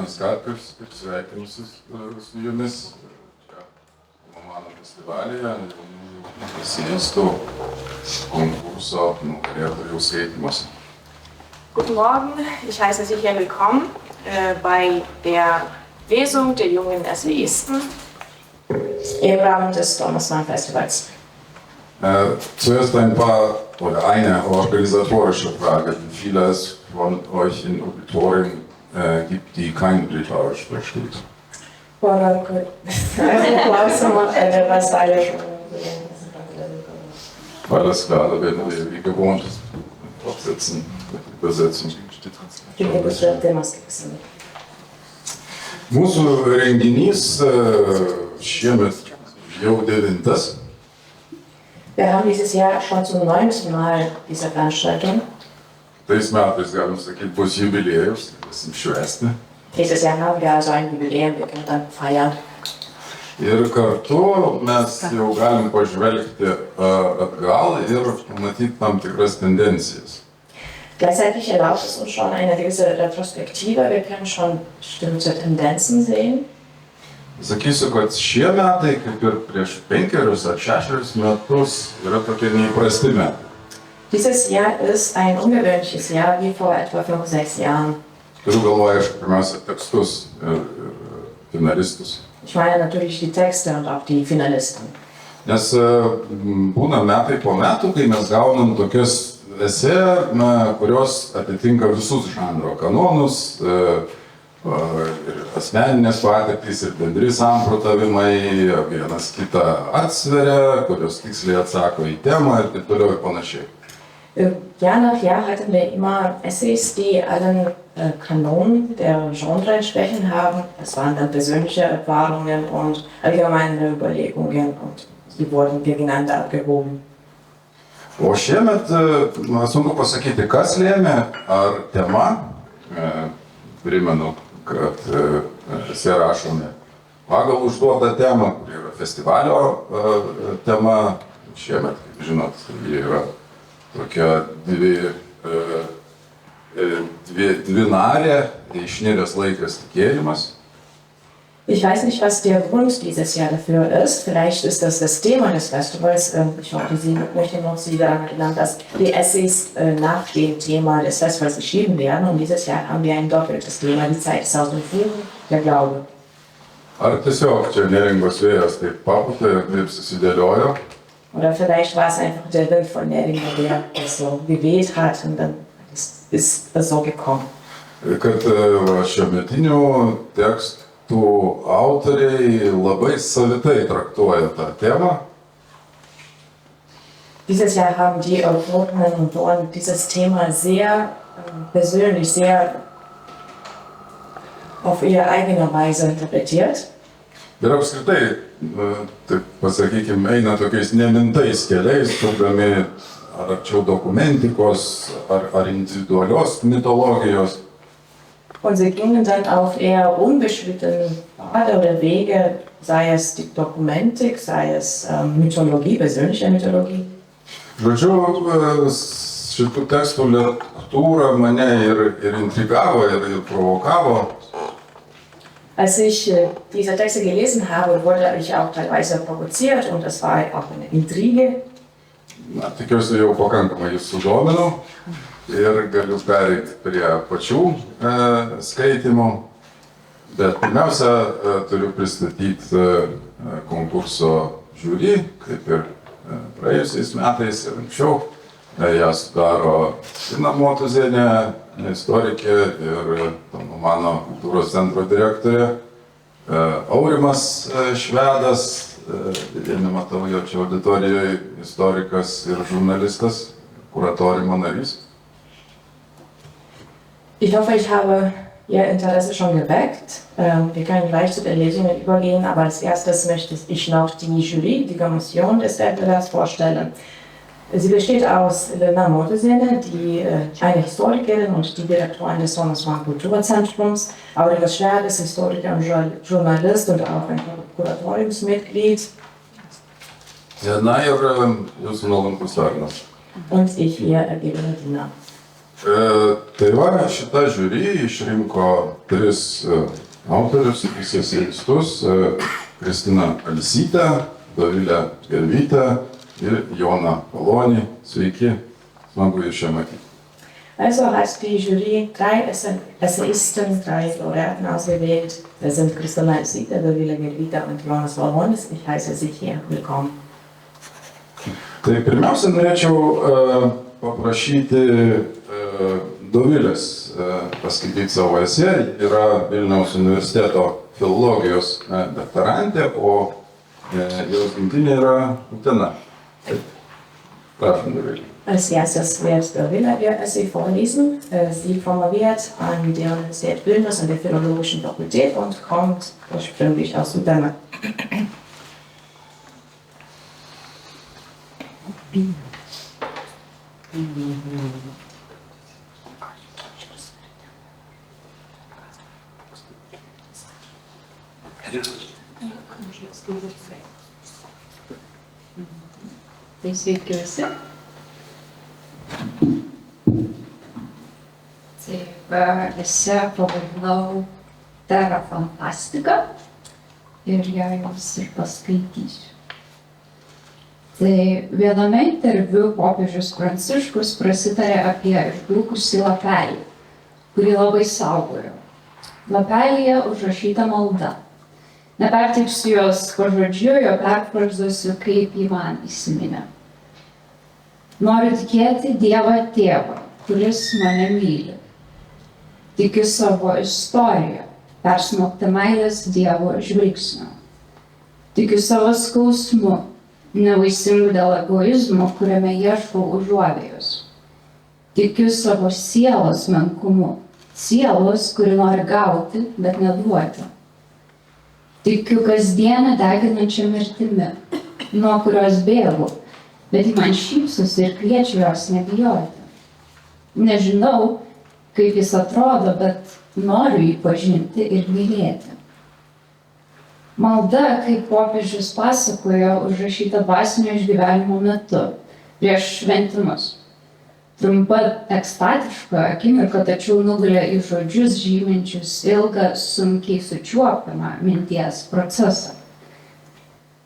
Jonas Katkus ir sveikinusi su jumis čia mano festivalyje, eseistų konkurso nugalėtojų skaitymas. Guten Morgen, ich heiße Sie hier willkommen bei der Lesung der jungen Essayisten im Rahmen des Thomas Mann Festivals. Zuerst ein paar oder eine organisatorische Frage. Viele es von euch in Auditorien gibt, die kein Litauisch versteht. Alles klar, da werden wir wie gewohnt aufsetzen mit Übersetzung. Mūsų renginys šiemet jau 9. Wir haben dieses Jahr schon zum 9. Mal diese Veranstaltung. Tais metais, galim sakyti, bus jubiliejus, tai švęsti. Dieses Jahr haben wir also ein Jubiläum, wir können dann feiern. Ir kartu mes jau galim pažvelgti atgal ir matyti tam tikras tendencijas. Gleichzeitig erlaubt es uns schon eine gewisse Retrospektive, wir können schon bestimmte Tendenzen sehen. Sakysiu, kad šie metai, kaip ir prieš 5 ar 6 metus, yra tokie neįprasti metai. Dieses Jahr ist ein ungewöhnliches Jahr, wie vor etwa 5-6 Jahren. Turiu galvoje, aišku, pirmiausia, tekstus ir finalistus. Ich meine natürlich die Texte und auch die Finalisten. Nes būna metai po metų, kai mes gaunam tokias esė, kurios atitinka visus žanro kanonus, ir asmeninės patirtys, ir bendri samprotavimai, vienas kitą atsveria, kurios tiksliai atsako į temą ir taip toliau ir panašiai. Jahr nach Jahr hatten wir immer Essays, die allen Kanonen der Genre entsprechen haben. Das waren dann persönliche Erfahrungen und allgemeine Überlegungen und die wurden gegeneinander abgewogen. O šiemet, sunku pasakyti, kas lėmė, ar tema, primenu, kad esė rašomi pagal užduotą temą, kuri yra festivalio tema. Šiemet, kaip žinot, ji yra tokia dvinarė, išniręs laikas tikėjimas. Ich weiß nicht, was der Grund dieses Jahr dafür ist. Vielleicht ist das Thema des Festivals. Ich möchte noch Sie daran erinnern, dass die Essays nach dem Thema des Festivals geschrieben werden. Und dieses Jahr haben wir ein doppeltes Thema. Die Zeit ist aus dem Frieden, der Glaube. Ar tiesiog čia neringos vėjas taip papūtė ir taip susidėliojo? Oder vielleicht war es einfach der Wind von Neringa, der das so geweht hat und dann ist es so gekommen. Kad šiuometinių tekstų autoriai labai savitai traktuoja tą temą. Dieses Jahr haben die Autorinnen und Autoren dieses Thema sehr persönlich, sehr auf ihre eigene Weise interpretiert. Ir apskritai, taip pasakykime, eina tokiais nemintais keliais, kurdami ar arčiau dokumentikos, ar individualios mitologijos. Und sie gingen dann auf eher unbeschrittene Pfade oder Wege, sei es die Dokumentik, sei es Mythologie, persönliche Mythologie. Žodžiu, šitų tekstų lektūra mane ir intrigavo, ir provokavo. Als ich diese Texte gelesen habe, wurde ich auch teilweise provoziert und das war auch eine Intrige. Na, tikiuosi jau pakankamai jūs sudominau. Ir galiu pereiti prie pačių skaitimų, bet pirmiausia turiu pristatyti konkurso žiūri, kaip ir praėjusiais metais ir anksčiau. Ją sudaro Ina Motuzienė, istorikė ir mano kultūros centro direktorė, Aurimas Švedas, nematau jo čia auditorijoje, istorikas ir žurnalistas, kuratoriumo narys. Ich hoffe, ich habe Ihr Interesse schon geweckt. Wir können gleich zu den Lesungen übergehen, aber als erstes möchte ich noch die Jury, die Kommission des Wettbewerbs vorstellen. Sie besteht aus Ina Motuzienė, eine Historikerin und die Direktorin des Thomas Mann Kulturzentrums, Aurimas Švedas, Historiker und Journalist und auch ein Kuratoriumsmitglied. Na ir jūsų nuolankus tarnas. Und ich, Ihr ergebener Diener. Tai va, šita žiūri išrinko 3 autorius, eseistus - Kristiną Alsytę, Dovilę Gervytę ir Joną Palonį. Sveiki, smagu jūs čia matyti. Also hat die Jury 3 Essayisten, 3 Laureaten ausgewählt. Das sind Christina Alsytė, Dovilė Gervytė und Jonas Palonis. Ich heiße Sie hier willkommen. Tai pirmiausia, norėčiau paprašyti Dovilės paskaityti savo esė. Yra Vilniaus universiteto filologijos doktorantė, o jos gimtinė yra Utena. Prašom, Dovilė. Als erstes wird Dovilė ihr Essay vorlesen. Sie promoviert an der Universität Vilnius an der Philologischen Fakultät und kommt ursprünglich aus Utena. Tai sveiki visi. Tai esė pavadinau Terra Fantastica ir ją jums ir paskaitysiu. Tai viename interviu popiežius Pranciškus prasitarė apie išbrukusį lapelį, kurį labai saugojo. Lapelyje užrašyta malda. Neperteiksiu jos pažodžiu, jo perfrazuosiu, kaip jį man įsiminė. Noriu tikėti Dievą Tėvą, kuris mane myli. Tikiu savo istoriją, persmelktą meilės Dievo žvilgsnio. Tikiu savo skausmu, nevaisingu dėl egoizmo, kuriame ieškau užuovėjos. Tikiu savo sielos menkumu, sielos, kuri nori gauti, bet neduoti. Tikiu kasdienę deginančią mirtimi, nuo kurios bėgu, bet ji man šypsosi ir kviečia jos nebijoti. Nežinau, kaip jis atrodo, bet noriu jį pažinti ir mylėti. Malda, kaip popiežius pasakojo, užrašyta dvasinio išgyvenimo metu, prieš šventimus. Trumpa ekstatiška akimirka, tačiau nugalė į žodžius žyminčius ilgą, sunkiai sučiuopiamą minties procesą.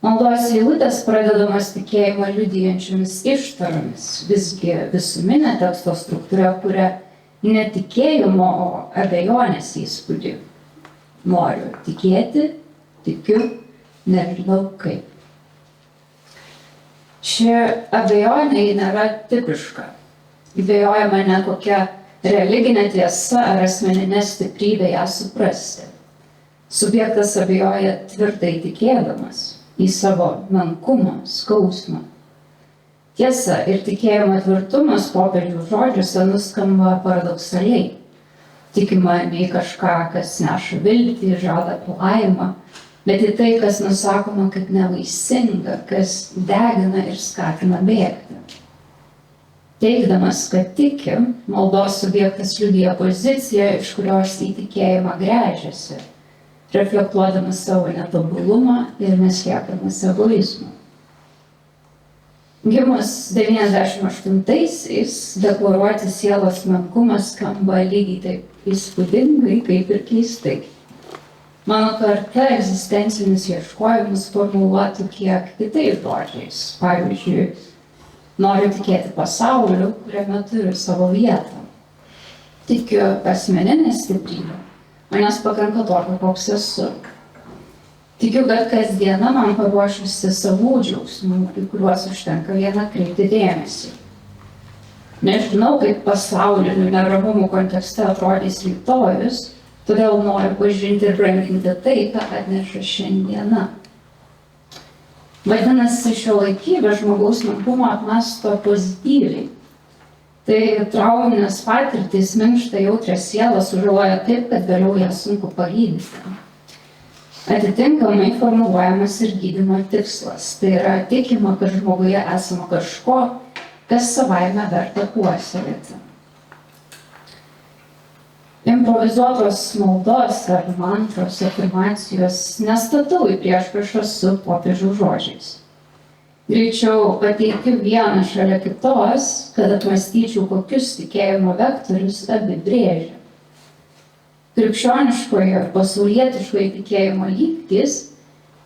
Maldos eilutės pradedamas tikėjimą liudijančiomis ištaromis, visgi visuminė teksto struktūra kuria netikėjimo, o abejonės įspūdį. Noriu tikėti, tikiu, nežinau kaip. Ši abejonė nėra tipiška. Dvejojama ne kokia religinė tiesa ar asmeninė stiprybė ją suprasti. Subjektas abejoja tvirtai tikėdamas į savo menkumą, skausmą. Tiesa ir tikėjimo tvirtumas popiežiaus žodžiuose nuskamba paradoksaliai. Tikima ne į kažką, kas neša viltį, žada palaimą, bet į tai, kas nusakoma kaip nevaisinga, kas degina ir skatina bėgti. Teigdamas, kad tiki, maldos subjektas liudija poziciją, iš kurios į tikėjimą gręžiasi, reflektuodamas savo netobulumą ir neslėpdamas egoizmą. Gimus 98-aisiais, deklaruoti sielos menkumą skamba lygiai taip įspūdingai, kaip ir keistai. Mano karta egzistencinius ieškojimus formuluotų kiek kitais žodžiais. Pavyzdžiui, noriu tikėti pasauliu, kuriame turiu savo vietą. Tikiu asmeninę stiprybę, manęs pakanka tokio, koks esu. Tikiu, kad kasdiena man paruošusi savų džiaugsmų, į kuriuos užtenka vieną kreipti dėmesį. Nežinau, kaip pasaulinių neramumų kontekste atrodys rytojus, todėl noriu pažinti ir branginti tai, ką atneša šiandiena. Vadinasi, šiuolaikybė žmogaus menkumą apmąsto pozityviai. Tai trauminės patirtys minkštą jautrią sielą sužaloja taip, kad vėliau ją sunku pagydyti. Atitinkamai formuluojamas ir gydymo tikslas. Tai yra tikima, kad žmoguje esama kažko, kas savaime verta puoselėti. Improvizuotos maldos ar mantros afirmacijos nestatau į priešpriešą su popiežiaus žodžiais. Greičiau pateikiu vieną šalia kitos, kad apmąstyčiau, kokius tikėjimo vektorius abi brėžia. Krikščioniškojo ir pasaulietiškojo tikėjimo lygtys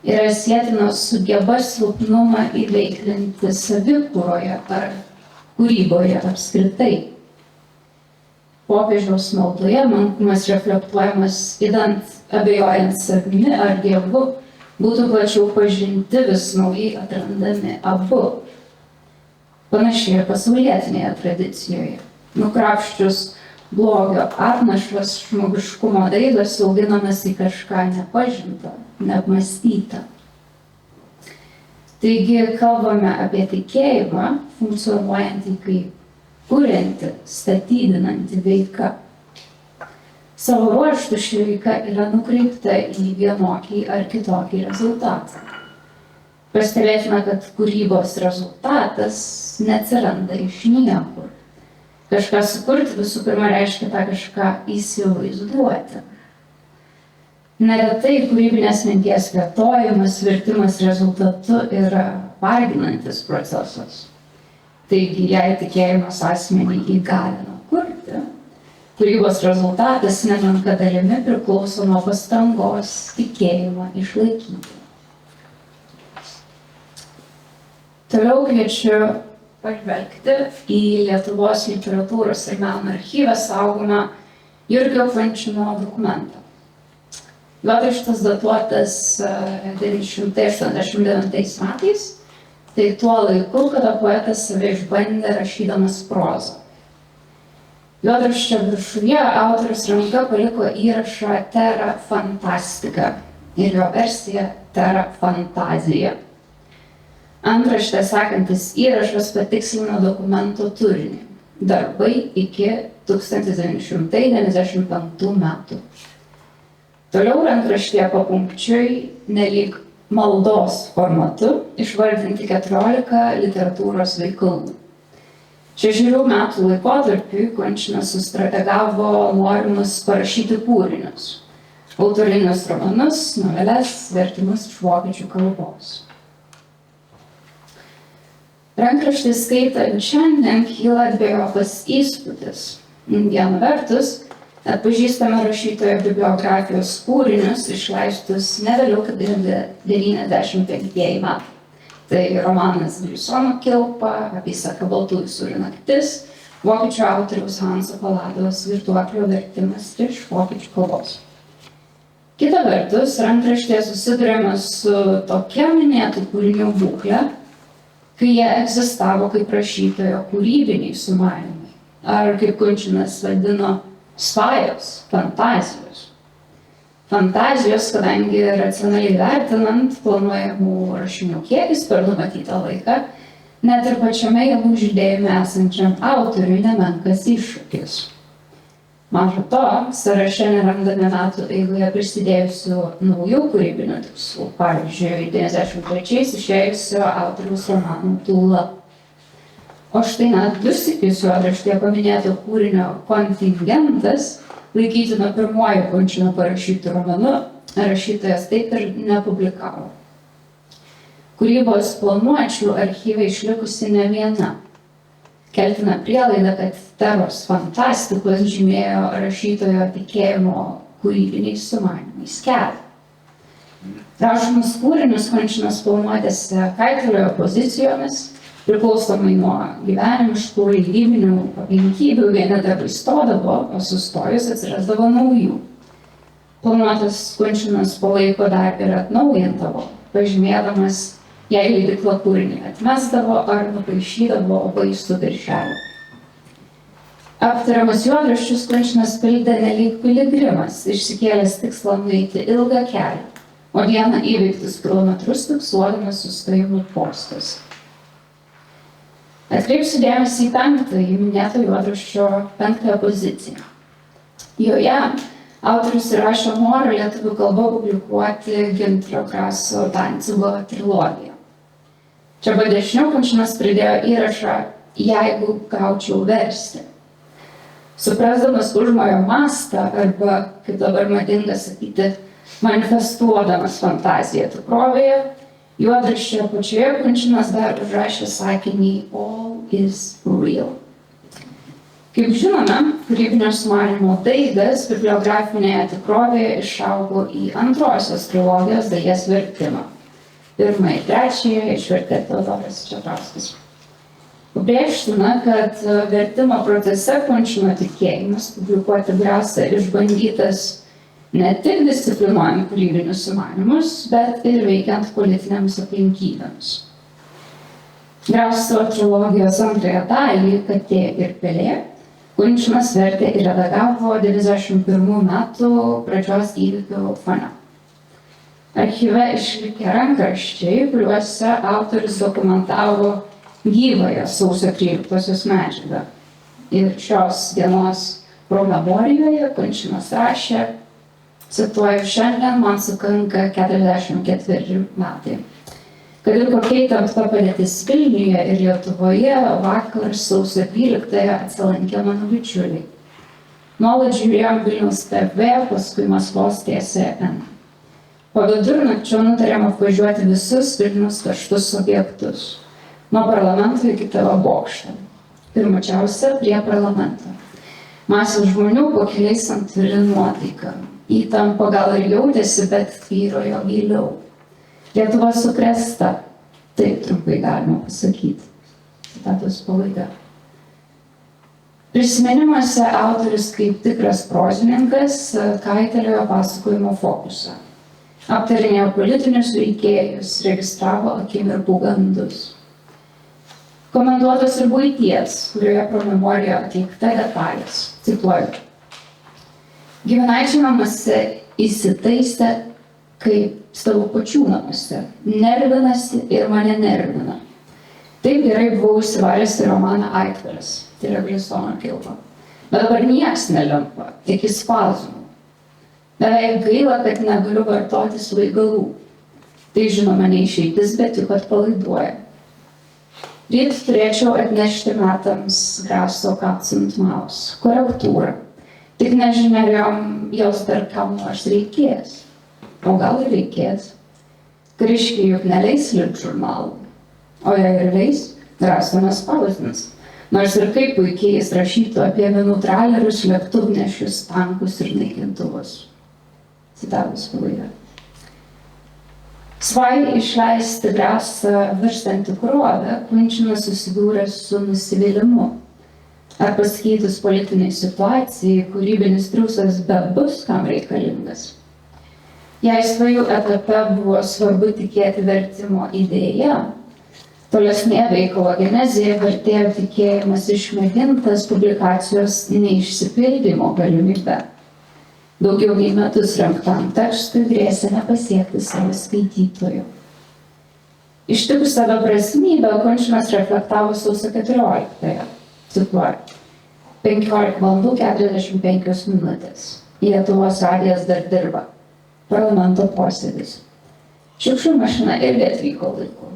yra sietinos su geba silpnumą įveiklinti savikūroje ar kūryboje apskritai. Popiežiaus maldoje menkumas reflektuojamas idant abejojant savimi ar Dievu, būtų plačiau pažinti, vis naujai atrandami abu. Panašiai ir pasaulietinėje tradicijoje. Nukrapščius blogio atnašas žmogiškumo daigas auginamas į kažką nepažintą, neapmąstytą. Taigi kalbame apie tikėjimą, funkcionuojantį kaip kurianti, statydinanti veika. Savo ruožtu ši veika yra nukreipta į vienokį ar kitokį rezultatą. Pastebėtina, kad kūrybos rezultatas neatsiranda iš niekur. Kažką sukurti visų pirma reiškia tą kažką įsivaizduoti. Neretai kūrybinės minties plėtojimas, virtimas rezultatu yra varginantis procesas. Taigi, jei tikėjimas asmenį įgalina kurti, kūrybos rezultatas nemenka dalimi priklauso nuo pastangos tikėjimą išlaikyti. Toliau kviečiu pažvelgti į Lietuvos literatūros ir meno archyve saugomą Jurgio Vančino dokumentą. Juodraštis datuotas 989 metais, tai tuo laiku, kada poetas save išbandė rašydamas prozą. Juodraščio viršuje autorius ranka paliko įrašą Terra Fantastica ir jo versija Terra Fantazija. Antraštė sekantis įrašas patikslina dokumento turinį. Darbai iki 1995 metų. Toliau rankraštyje papunkčiui, nelyg maldos formatu, išvardinti 14 literatūros veikalų. 6 metų laikotarpiui Končinas sustrategavo norimus parašyti kūrinius, autorinius romanus, noveles, vertimus iš vokiečių kalbos. Rankraštį skaitant šiandien kyla dvejopas įspūdis. Viena vertus, atpažįstame rašytojo bibliografijos kūrinius išleistus ne vėliau kaip 95 metai. Tai romanas Briusono Kilpa, apysaka Baltųjų sūrių naktis, vokiečių autoriaus Hanso Palados Girtuoklio vertimas iš vokiečių kalbos. Kita vertus, rankraštėje susiduriame su tokia minėtų kūrinių būklė, kai jie egzistavo kaip rašytojo kūrybiniai sumanymai, ar kaip Kunčinas vadino svajos, fantazijos. Fantazijos, kadangi racionaliai vertinant planuojamų rašinių kiekis per numatytą laiką, net ir pačiame javų žydėjime esančiam autoriui nemenkas iššūkis. Maža to, sąraše nerandame metų eigoje prisidėjusių naujų kūrybinių tikslų, pavyzdžiui, 93 išėjusio autoriaus romanų Tūla. O štai net 2 sykius juodraštyje paminėto kūrinio Kontingentas, laikytino pirmuoju Končino parašytų romanu, rašytojas taip ir nepublikavo. Kūrybos planuočių archyve išlikusi ne viena. Keltina prielaida, kad Terros fantastikos žymėjo rašytojo tikėjimo kūrybiniais sumanymais kelią. Rašomus kūrinius Končinas planuotėse kaitaliojo pozicijomis, priklausomai nuo gyvenimiškų leidybinių aplinkybių, vieni darbai stodavo, o sustojus atsirasdavo naujų. Planuotas Končinas po laiko dar ir atnaujindavo, pažymėdamas, jei leidykla kūrinį atmesdavo ar nupaišydavo vaistų viršelį. Aptariamas juodraščius Končinas pildė nelyg piligrimas, išsikėlęs tikslą nueiti ilgą kelią, o dieną įveiktus kilometrus fiksuodamas sustojimų postus. Atkreipsiu dėmesį į 5-ąjį minėto juodraščio 5-ąją poziciją. Joje autorius įrašė norą lietuvių kalba publikuoti Gintaro Graso Dancigo trilogiją. Čia dešiniau Končinas pridėjo įrašą jeigu gaučiau versti. Suprasdamas užmojo mastą arba, kaip dabar madinga sakyti, manifestuodamas fantaziją tikrovėje, Juodraščio apačioje Kunčinas dar užrašė sakinį "All is real". Kaip žinome, kūrybinio sumanymo daigas bibliografinėje tikrovėje išaugo į antrosios trilogijos dalies vertimą. Pirmąją ir trečiąją išvertė Teodoras Četrauskas. Pabrėžtina, kad vertimo procese Kunčino tikėjimas publikuoti Grasą išbandytas ne tik disciplinuojant kūrybinius sumanymus, bet ir veikiant politinėms aplinkybėms. Graso trilogijos antrąją dalį "Katė ir pelė" Kunčinas vertė ir redagavo 91 metų pradžios įvykių fone. Archyve išlikę rankraščiai, kuriuose autorius dokumentavo gyvąją sausio 13-osios medžiagą. Ir šios dienos promemorijoje Kunčinas rašė, cituoju, "Šiandien man sukanka 44 metai. Kad ir kokia įtempta padėtis Vilniuje ir Lietuvoje, vakar sausio 12-ąją atsilankė mano bičiuliai. Nuolat žiūrėjom Vilniaus TV, paskui Maskvos TSN. Po vidurnakčio nutarėm apvažiuoti visus Vilniaus karštus objektus. Nuo parlamento iki TV bokšto. Pirmučiausia prie parlamento. Masės žmonių po keliais santūri nuotaika. Įtampa gal ir jautėsi, bet tvyrojo giliau. Lietuva sukrėsta, taip trumpai galima pasakyti. Citatos pabaiga. Prisiminimuose autorius kaip tikras prozininkas kaitaliojo pasakojimo fokusą. Aptarinėjo politinius veikėjus, registravo akimirkų gandus. Komentuotos ir buities, kurioje promemorijoje atlikta detalės. Cituoju. Giminaičiai namuose įsitaisė kaip savo pačių namuose. Nervinasi ir mane nervina. Taip gerai buvau įsivaręs į romaną Aitvaras, tai yra Glisono Kilpa. Bet dabar nieks nelimpa, tik įspazmų. Beveik gaila, kad negaliu vartoti svaigalų. Tai žinoma neišeitis, bet juk atpalaiduoja. Ryt turėčiau atnešti metams Graso Kapcint Maus korektūrą. Tik nežinia, jos dar kam nors reikės. O gal ir reikės. Kariškiai juk neleis likt žurnalų. O jei ir leis, Graso nespausdins. Nors ir kaip puikiai jis rašytų apie minų trailerius, lėktuvnešius, tankus ir naikintuvus. Citatos pabaiga. Svai išleisti Grasą virstantį tikrovę, Kunčinas susidūrė su nusivylimu. Ar pasikeitus politiniai situacijai, kūrybinis triūsas bebus kam reikalingas. Jei svajų etape buvo svarbu tikėti vertimo idėja, tolesnėje veikalo genezėje vertėjo tikėjimas išmėgintas publikacijos neišsipildymo galimybę. Daugiau nei metus rengtam tekstui grėsė nepasiekti savo skaitytojų. Ištikusią beprasmybę Kunčinas reflektavo sausio 14-ąją. Cituoju. 15:45. Lietuvos radijas dar dirba. Parlamento posėdis. Šiukšlių mašina irgi atvyko laiku.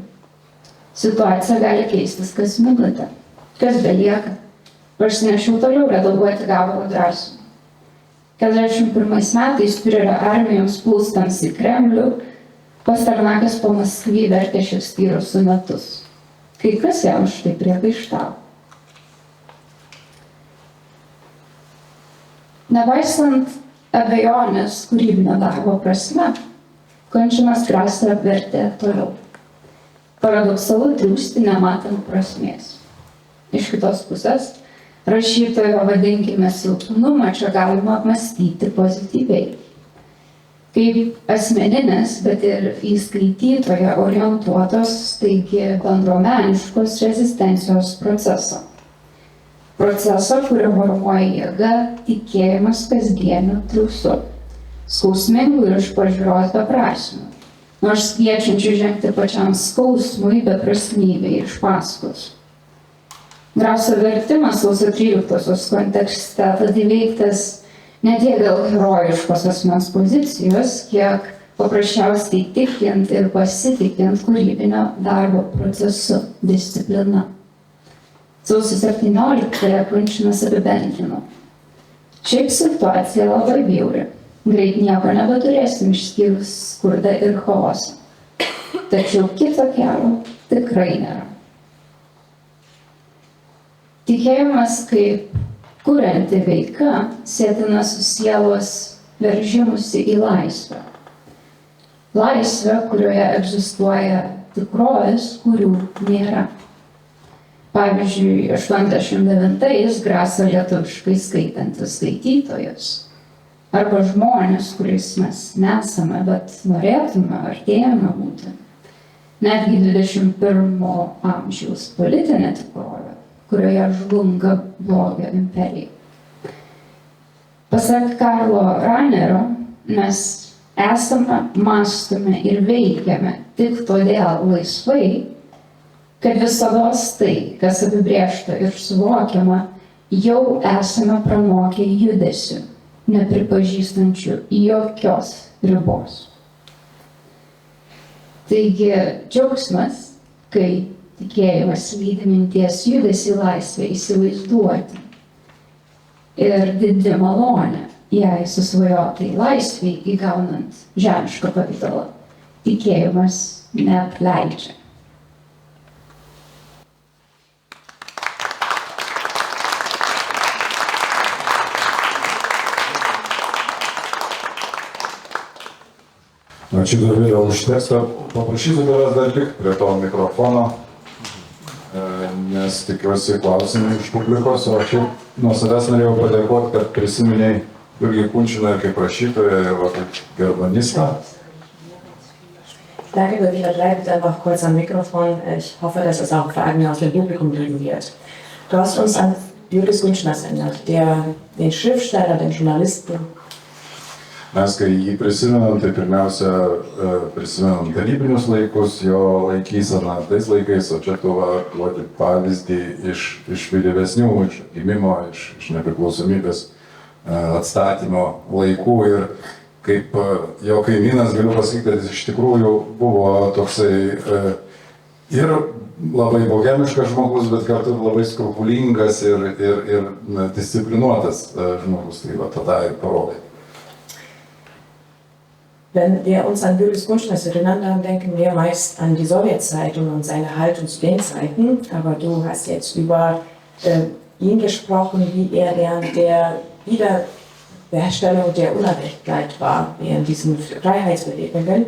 Situacija gali keistis kas minutę. Kas belieka? Parsinešiau toliau redaguoti Gavaro drąsų. 41 metais Fiurerio armijoms plūstams į Kremlių, Pasternakas po Maskvį vertė Šekspyro sonetus. Kai kas jam už tai priekaištavo. Nepaisant abejonės kūrybinio darbo prasme, Kunčinas Grasą vertė toliau. Paradoksalu trūksti nematant prasmės. Iš kitos pusės, rašytojo vadinkime silpnumą čia galima apmąstyti pozityviai. Kaip asmeninės, bet ir į skaitytoją orientuotos, taigi bendruomeniškos rezistencijos proceso. Proceso, kurio varomoja jėga, tikėjimas kasdieniu triūsu, skausmingų ir iš pažiūros beprasmių, nors kviečiančių žengti pačiam skausmui beprasmybei iš paskos. Graso vertimas sausio 13-osios kontekste tad įveiktas ne tiek dėl herojiškos asmens pozicijos, kiek paprasčiausiai tikint ir pasitikint kūrybinio darbo procesu disciplina. Sausio 17-ąją Kunčinas apibendrino. Šiaip situacija labai bjauri. Greit nieko nebeturėsim išskyrus skurdą ir chaosą. tačiau kito kelio tikrai nėra. Tikėjimas kaip kurianti veika sėtina su sielos veržimusi į laisvę. Laisvę, kurioje egzistuoja tikrovės, kurių nėra. Pavyzdžiui, 89-ais Grasą lietuviškai skaitantis skaitytojas. Arba žmonės, kuriais mes nesame, bet norėtume, artėjame būti. Netgi 21 amžiaus politinė tikrovė, kurioje žlunga blogio imperija. Pasak Karlo Ranerio, mes esame, mąstome ir veikiame tik todėl laisvai, kad visados tai, kas apibrėžta ir suvokiama, jau esame pramokę judesiu, nepripažįstančių jokios ribos. Taigi džiaugsmas, kai tikėjimas lydi minties judesį laisvę įsivaizduoti. Ir didi malonė, jei susvajotai laisvai įgaunant žemišką pavidalą, tikėjimas neapleidžia. Ačiū Dovilė už tekstą. Paprašysiu tavęs dar likti prie to mikrofono, nes tikiuosi klausimai iš publikos, o šiaip nuo savęs norėjau padėkoti, kad prisiminėjai Jurgį Kunčiną ir kaip rašytoją ir kaip germanistą. Danke, Dovilė, bleib bitte einfach kurz am Mikrofon. Ich hoffe, dass es auch Fragen aus dem Publikum geben wird. Du hast uns an Jurgis Kunčinas erinnert, den Schriftsteller, den Journalisten. Mes, kai jį prisimenam, tai pirmiausia prisimenam tarybinius laikus, jo laikyseną tais laikais, o čia tu duoti pavyzdį iš vėlyvesnių, iš gimimo, iš nepriklausomybės atstatymo laikų. Ir kaip jo kaimynas galiu pasakyti, kad iš tikrųjų buvo toksai ir labai bohemiškas žmogus, bet kartu labai skrupulingas ir disciplinuotas žmogus. Tai va, tada ir parodai. Wenn wir uns an Jurgis Kunčinas erinnern, dann denken wir meist an die Sowjetzeiten und seine Haltung zu den Zeiten. Aber du hast jetzt über ihn gesprochen, wie er während der Wiederherstellung der Unabhängigkeit war, während diesen Freiheitsbewegungen.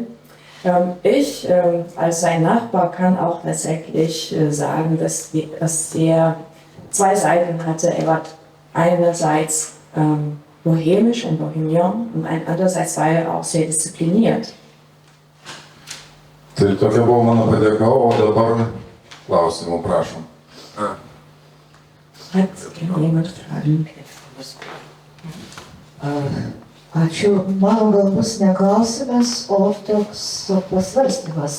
Ich als sein Nachbar kann auch tatsächlich sagen, dass er zwei Seiten hatte. Er war einerseits bohemisch, ein Bohemian, und andererseits war er auch sehr diszipliniert. Tai tokia buvo mano padėka, o dabar klausimų prašom. Hat jemand Fragen? Ačiū. Mano gal bus ne klausimas, o toks pasvarstymas.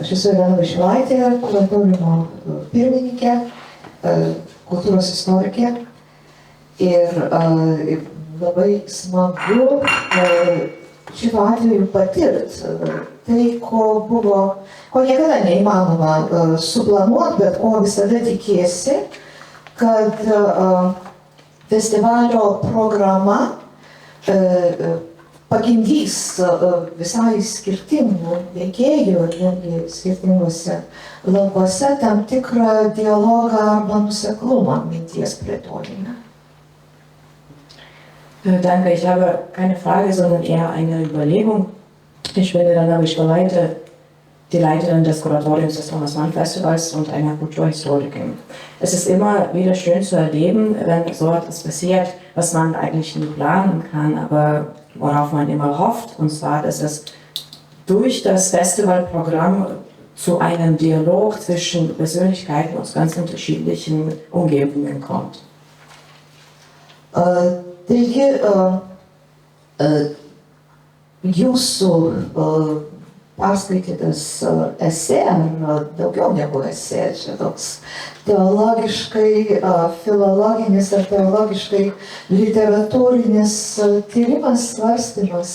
Aš esu Irena Višilaitė, kuratoriumo pirmininkė, kultūros istorikė. Ir labai smagu šituo atveju patirti tai, ko niekada neįmanoma suplanuoti, bet ko visada tikėsi, kad festivalio programa pagimdys visai skirtingų veikėjų ir netgi skirtingose laukuose tam tikrą dialogą arba nuseklumą minties plėtojime. Danke, ich habe keine Frage, sondern eher eine Überlegung. Ich bin Irena Višilaitė, die Leiterin des Kuratoriums des Thomas Mann Festivals und einer Kulturhistorikerin. Es ist immer wieder schön zu erleben, wenn so etwas passiert, was man eigentlich nie planen kann, aber worauf man immer hofft, und zwar, dass es durch das Festivalprogramm zu einem Dialog zwischen Persönlichkeiten aus ganz unterschiedlichen Umgebungen kommt. Taigi, jūsų perskaitytas esė, daugiau negu esė, čia toks teologiškai, filologinis ar teologiškai literatūrinis tyrimas, svarstymas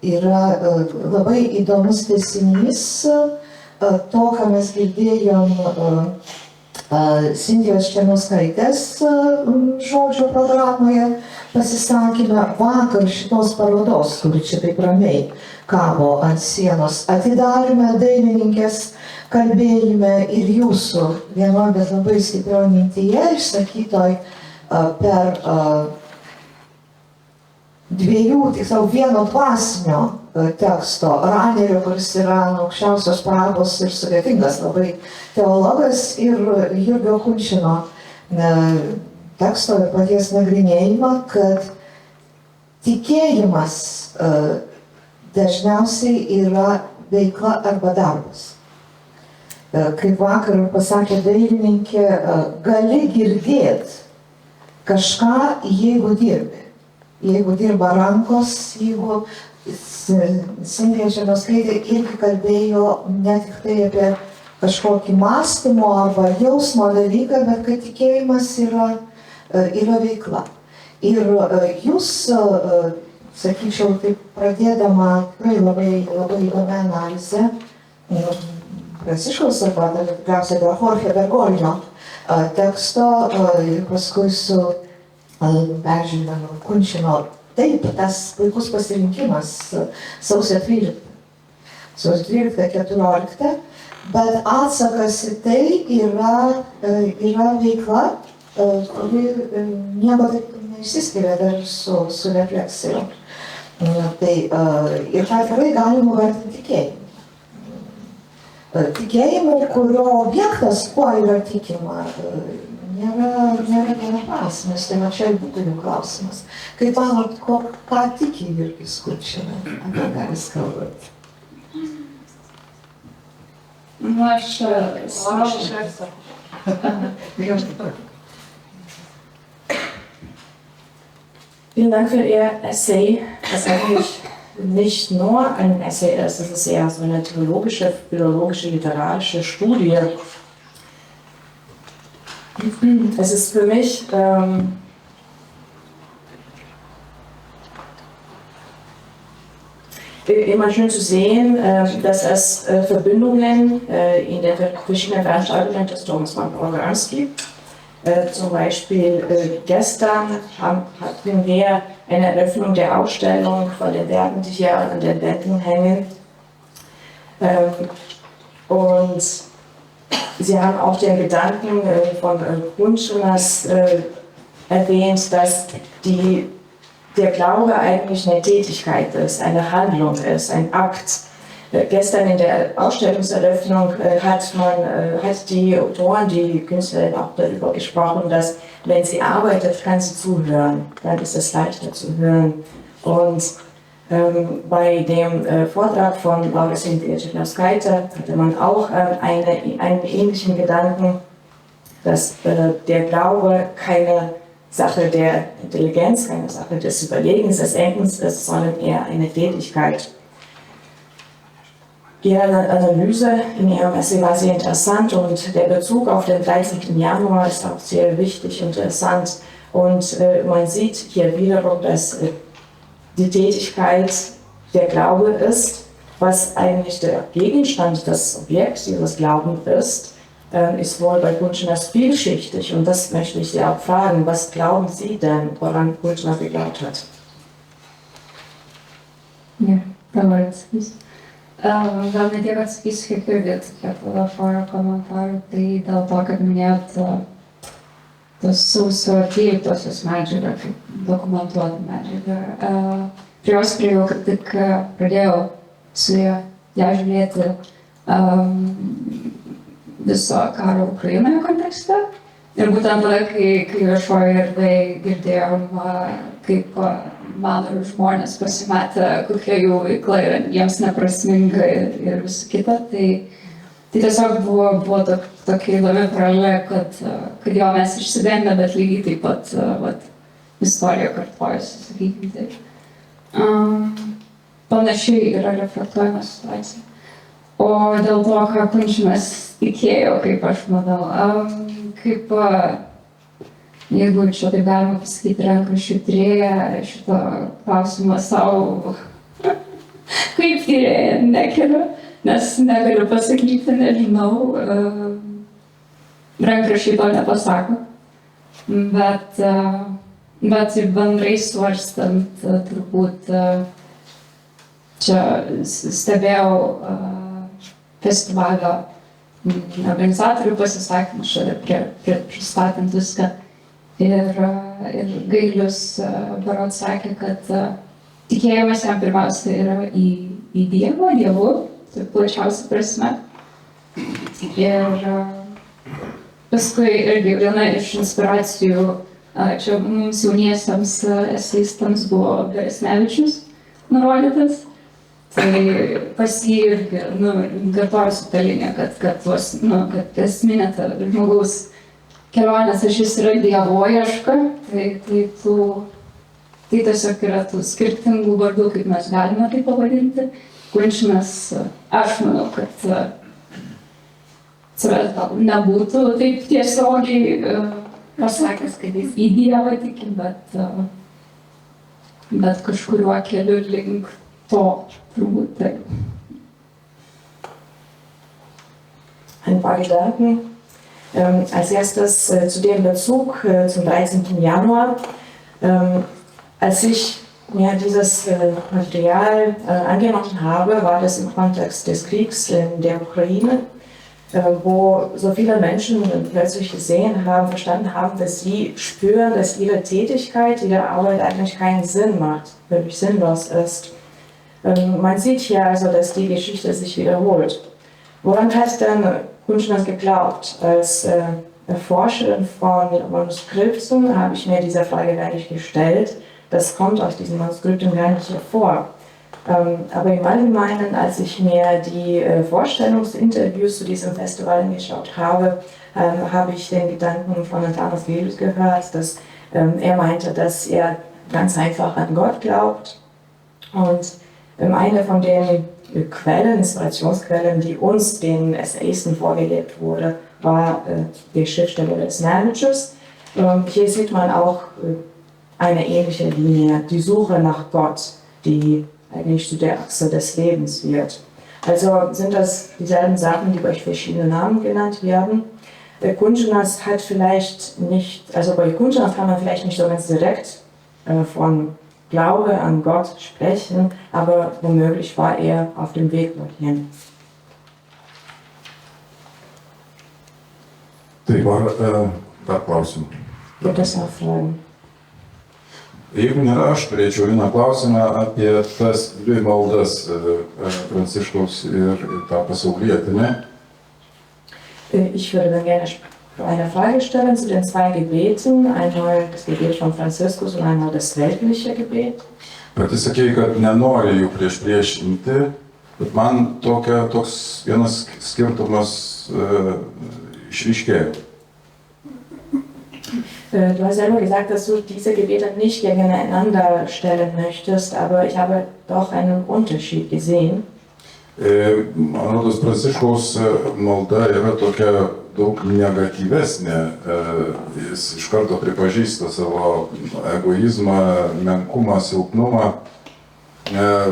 yra labai įdomus tęsinys to, ką mes girdėjom Sintijos Černiauskaitės žodžio programoje pasisakymą vakar šitos parodos, kuri čia taip ramiai kabo ant sienos, atidarime dailininkės kalbėjime ir jūsų vienoj, bet labai stiprioj mintyje išsakytoj per tiksliau vieno dvasinio teksto Ranerio, kuris yra aukščiausios prabos ir sudėtingas labai teologas, ir Jurgio Kunčino teksto ir paties nagrinėjimą, kad tikėjimas dažniausiai yra veikla arba darbas. Kaip vakar pasakė dailininkė, gali girdėti kažką, jeigu dirbi. Jeigu dirba rankos, jeigu Sintija Černiauskaitė irgi kalbėjo ne tik tai apie kažkokį mąstymo arba jausmo dalyką, bet kad tikėjimas yra veikla. Ir jūs, sakyčiau, taip pradėdama tikrai labai įdomią analizę, Pranciškaus arba tikriausiai dėl Jorge Bergoglio teksto ir paskui su peržiūrėdama Kunčino. Taip, tas puikus pasirinkimas sausio 13, 14, bet atsakas į tai yra veikla, kuri nieko taip neišsiskiria dar su refleksija. Tai ir tą tikrai galima vertinti tikėjimu. Tikėjimu, kurio objektas, kuo yra tikima, nėra vienaprasmis, tai čia būtų jų klausimas. Kaip manot, ką tiki Jurgis Kunčina, apie ką jis kalbate? Vielen Dank für Ihr Essay, das eigentlich nicht nur ein Essay ist, es ist eher so eine theologische, philologische, literarische Studie. Es ist für mich immer schön zu sehen, dass es Verbindungen in den verschiedenen Veranstaltungen des Thomas-Mann-Programms gibt. Zum Beispiel gestern hatten wir eine Eröffnung der Ausstellung von den Werken, die hier an den Wänden hängen. Und Sie haben auch den Gedanken von Kunčinas erwähnt, dass der Glaube eigentlich eine Tätigkeit ist, eine Handlung ist, ein Akt. Gestern in der Ausstellungseröffnung hat die Autoren, die Künstlerin auch darüber gesprochen, dass wenn sie arbeitet, kann sie zuhören, dann ist es leichter zu hören. Und bei dem Vortrag von Laura Sintija Černiauskaitė hatte man auch einen ähnlichen Gedanken, dass der Glaube keine Sache der Intelligenz, keine Sache des Überlegens, des Denkens ist, sondern eher eine Tätigkeit. Ihre Analyse in Ihrem Essay war sehr interessant und der Bezug auf den 13. Januar ist auch sehr wichtig und interessant. Und man sieht hier wiederum, dass die Tätigkeit der Glaube ist, was eigentlich der Gegenstand, das Objekt dieses Glaubens ist wohl bei Kunčinas vielschichtig. Und das möchte ich Sie auch fragen. Was glauben Sie denn, woran Kunčina geglaubt hat? Ja, gal ne tiek atsakysiu, kiek girdėt, kiek porą komentarų, tai dėl to, kad minėjot tos sausio 13-osios medžiagą, kaip dokumentuotą medžiagą. Prie jos priejau, kad tik pradėjau su ją žiūrėti viso karo Ukrainoje kontekste. Ir būtent tada, kai viešoje erdvėje girdėjom, kaip mano žmonės pasimetė, kokia jų veikla yra jiems neprasminga ir visą kitą, tai tiesiog buvo tokia įdomi paralelė, kad jo mes išsigandėme, bet lygiai taip pat istorija kartojasi, sakykime taip. Panašiai yra reflektuojama situacija. O dėl to, ką Kunčinas tikėjo, kaip aš manau, jeigu čia taip galima pasakyti, rankraščių tyrėja šito klausimo savo kaip tyrėja nekeliu, nes negaliu pasakyti, nežinau. rankraščiai to nepasako. Bet bendrai svarstant, turbūt čia stebėjau festivalio organizatorių pasisakymus šalia pristatant viską. Ir Gailius berods sakė, kad tikėjimas jam pirmiausia yra į Dievu, tai plačiausia prasme. Ir paskui irgi viena iš inspiracijų čia mums jauniesiams eseistams buvo Beresnevičius nurodytas. Tai pas jį irgi, kartuosiu tą liniją, kad esminė ta žmogaus kelionės ašis yra dievoieška, tai tiesiog yra tų skirtingų vardų, kaip mes galime tai pavadinti. Kunčinas, aš manau, kad savęs gal nebūtų taip tiesiogiai pasakęs, kad jis į Dievą tiki, bet kažkuriuo keliu link to turbūt taip. Ein paar Gedanken. Als erstes zu dem Bezug zum 13. Januar. Als ich mir dieses Material angenommen habe, war das im Kontext des Kriegs in der Ukraine, wo so viele Menschen plötzlich gesehen haben, verstanden haben, dass sie spüren, dass ihre Tätigkeit, ihre Arbeit eigentlich keinen Sinn macht, völlig sinnlos ist. Man sieht hier also, dass die Geschichte sich wiederholt. Woran hat denn Kunčinas geglaubt? Als Erforscherin von Manuskripten habe ich mir diese Frage gar nicht gestellt. Das kommt aus diesen Manuskripten gar nicht hervor. Aber im Allgemeinen, als ich mir die Vorstellungsinterviews zu diesem Festival angeschaut habe, habe ich den Gedanken von Antanas Gailius gehört, dass er meinte, dass er ganz einfach an Gott glaubt. Und eine von den Quellen, Inspirationsquellen, die uns, den Essayisten, vorgelegt wurde, war die Schriftsteller Beresnevičius. Hier sieht man auch eine ähnliche Linie, die Suche nach Gott, die eigentlich zu der Achse des Lebens wird. Also sind das dieselben Sachen, die durch verschiedene Namen genannt werden. Kunčinas hat vielleicht nicht, also bei Kunčinas kann man vielleicht nicht so ganz direkt von Glaube an Gott sprechen, aber womöglich war er auf dem Weg dorthin. Tai var dar klausimų. Wird das nachfragen? Jeigu nėra, aš turėčiau vieną klausimą apie tas dvi maldas Pranciškaus ir tą pasaulietinę. Ich würde dann gerne eine Frage stellen zu den zwei Gebeten, einmal das Gebet von Franziskus und einmal das weltliche Gebet. Pati sakei, kad nenori jų priešinti, bet man toks vienas skirtumas išryškėjo. Du hast selber gesagt, dass du diese Gebete nicht gegeneinander stellen möchtest, aber ich habe doch einen Unterschied gesehen. Man rodos, Pranciškaus malda yra tokia daug negatyvesnė. Jis iš karto pripažįsta savo egoizmą, menkumą, silpnumą.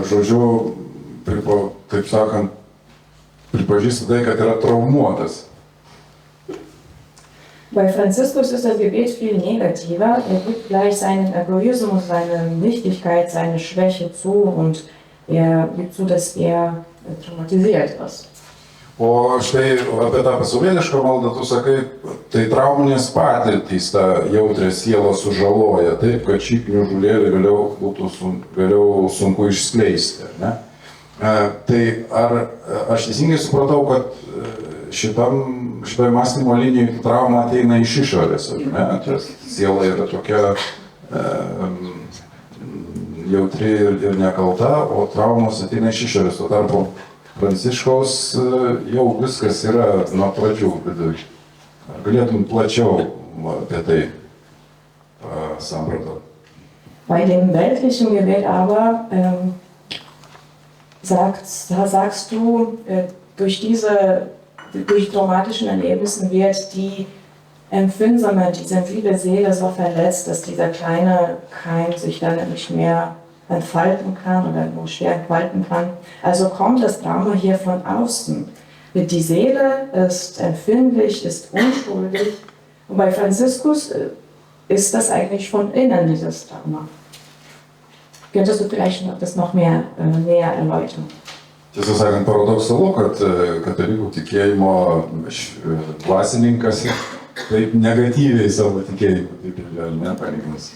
Žodžiu, taip sakant, pripažįsta tai, kad yra traumuotas. Bei Franziskus ist das Gebet viel negativer. Er gibt gleich seinen Egoismus, seine Nichtigkeit, seine Schwäche zu und er gibt zu, dass er traumatisiert ist. O štai apie tą pasaulietišką maldą, tu sakai, tai trauminės patirtys tą jautrę sielą sužaloja, taip, kad šį gniužulėlį vėliau sunku išskleisti. Ne? Tai ar aš teisingai supratau, kad šitoje mąstymo linijoje trauma ateina iš išorės, ne? Siela yra tokia jautri ir nekalta, o traumos ateina iš išorės. Tuo tarpu Pranciškaus jau viskas yra nuo pradžių viduj. Ar galėtum plačiau apie tai samprotauti? Bei dem weltlichen Gebet aber sagst du, durch traumatischen Erlebnissen wird die empfindsame, die sensible Seele so verletzt, dass dieser kleine Keim sich dann nicht mehr entfalten kann oder nur schwer entfalten kann. Also kommt das Trauma hier von außen. Die Seele ist empfindlich, ist unschuldig. Und bei Franziskus ist das eigentlich von innen, dieses Drama. Könntest du vielleicht das noch mehr näher erläutern? Tiesą sakant, paradoksalu, kad katalikų tikėjimo dvasininkas taip negatyviai savo tikėjimą, taip ir nepalyginus.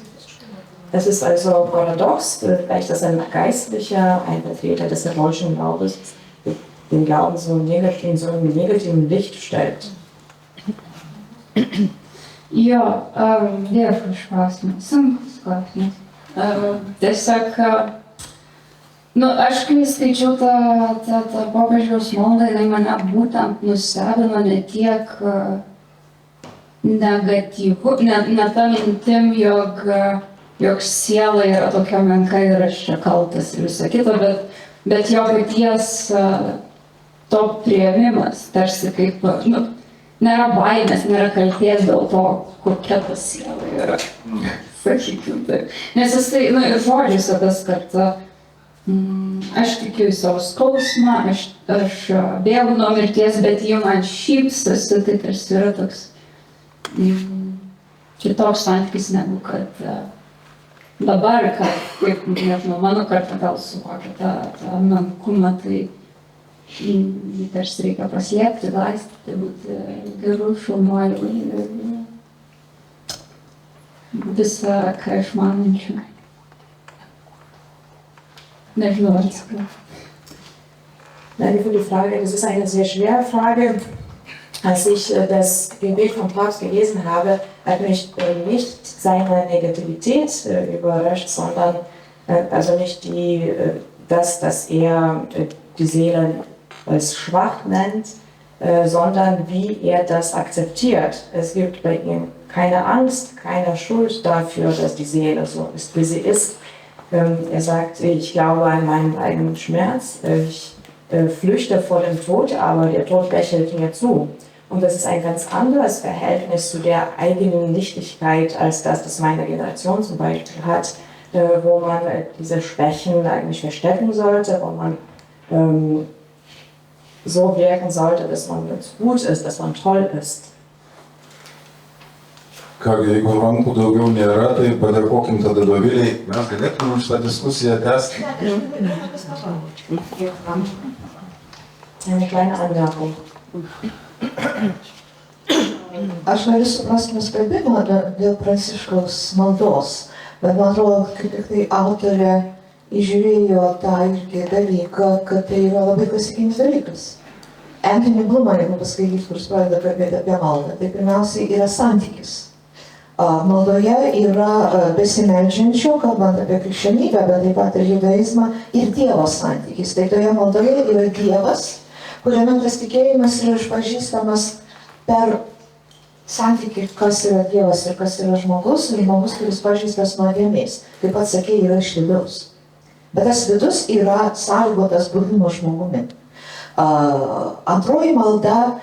Es ist also paradox, vielleicht, dass ein Geistlicher, ein Vertreter des katholischen Glaubens, den Glauben so in so einem negativen Licht stellt. Jo, dėkui iš klausimą. Sunkus klausimas. Tiesiog, aš kai skaičiau tą popiežiaus maldą, jinai mane būtent nustebino ne tiek negatyvu, ne ta mintim, jog siela yra tokia menka ir aš čia kaltas ir visą kitą, bet jo paties to priėmimas, tarsi kaip, nėra baimės, nėra kaltės dėl to, kokia ta siela yra, sakykim taip. Nes jis tai, ir žodžiuose tas, kad aš tikiu į savo skausmą, aš bėgu nuo mirties, bet ji man šypsosi, tai tarsi yra toks kitoks santykis negu kad dabar, kad, kaip, nežinau, mano kartą gal suvokia tą menkumą, tai tarsi reikia pasiekti, laistyti, būti gerų šaunuolių ir visą, ką išmanančių. Nežinau, ar atsakiau. Danke für die Frage. Das ist eine sehr schwere Frage. Als ich das Gebet vom Papst gelesen habe, hat mich nicht seine Negativität überrascht, sondern also nicht dass er die Seele als schwach nennt, sondern wie er das akzeptiert. Es gibt bei ihm keine Angst, keine Schuld dafür, dass die Seele so ist, wie sie ist. Er sagt, ich glaube an meinen eigenen Schmerz, ich flüchte vor dem Tod, aber der Tod lächelt mir zu. Und das ist ein ganz anderes Verhältnis zu der eigenen Nichtigkeit, als das meine Generation zum Beispiel hat, wo man diese Schwächen eigentlich verstecken sollte, wo man so wirken sollte, dass man gut ist, dass man toll ist. Kągi, jeigu rankų daugiau nėra, tai padėkokim tada Dovilei. Mes galėtume šitą diskusiją tęsti. Eine kleine Anmerkung. Aš galiu suprasti nusprendimą dėl Pranciškaus maldos, bet man atrodo, kaip tik tai autorė įžiūrėjo tą irgi dalyką, kad tai yra labai klasikinis dalykas. Anthony Blumą, jeigu paskaitys, kuris pradeda kalbėti apie maldą, tai pirmiausiai yra santykis. Maldoje yra besimeldžiančio, kalbant apie krikščionybę, bet taip pat ir judaizmą, ir Dievo santykis. Tai toje maldoje yra Dievas, kuriame tas tikėjimas yra išpažįstamas per santykį, kas yra Dievas ir kas yra žmogus, ir žmogus, kuris pažįstas nuodėmės. Kaip pats sakei, yra iš vidaus. Bet tas vidus yra sąlygotas buvimo žmogumi. Antroji malda,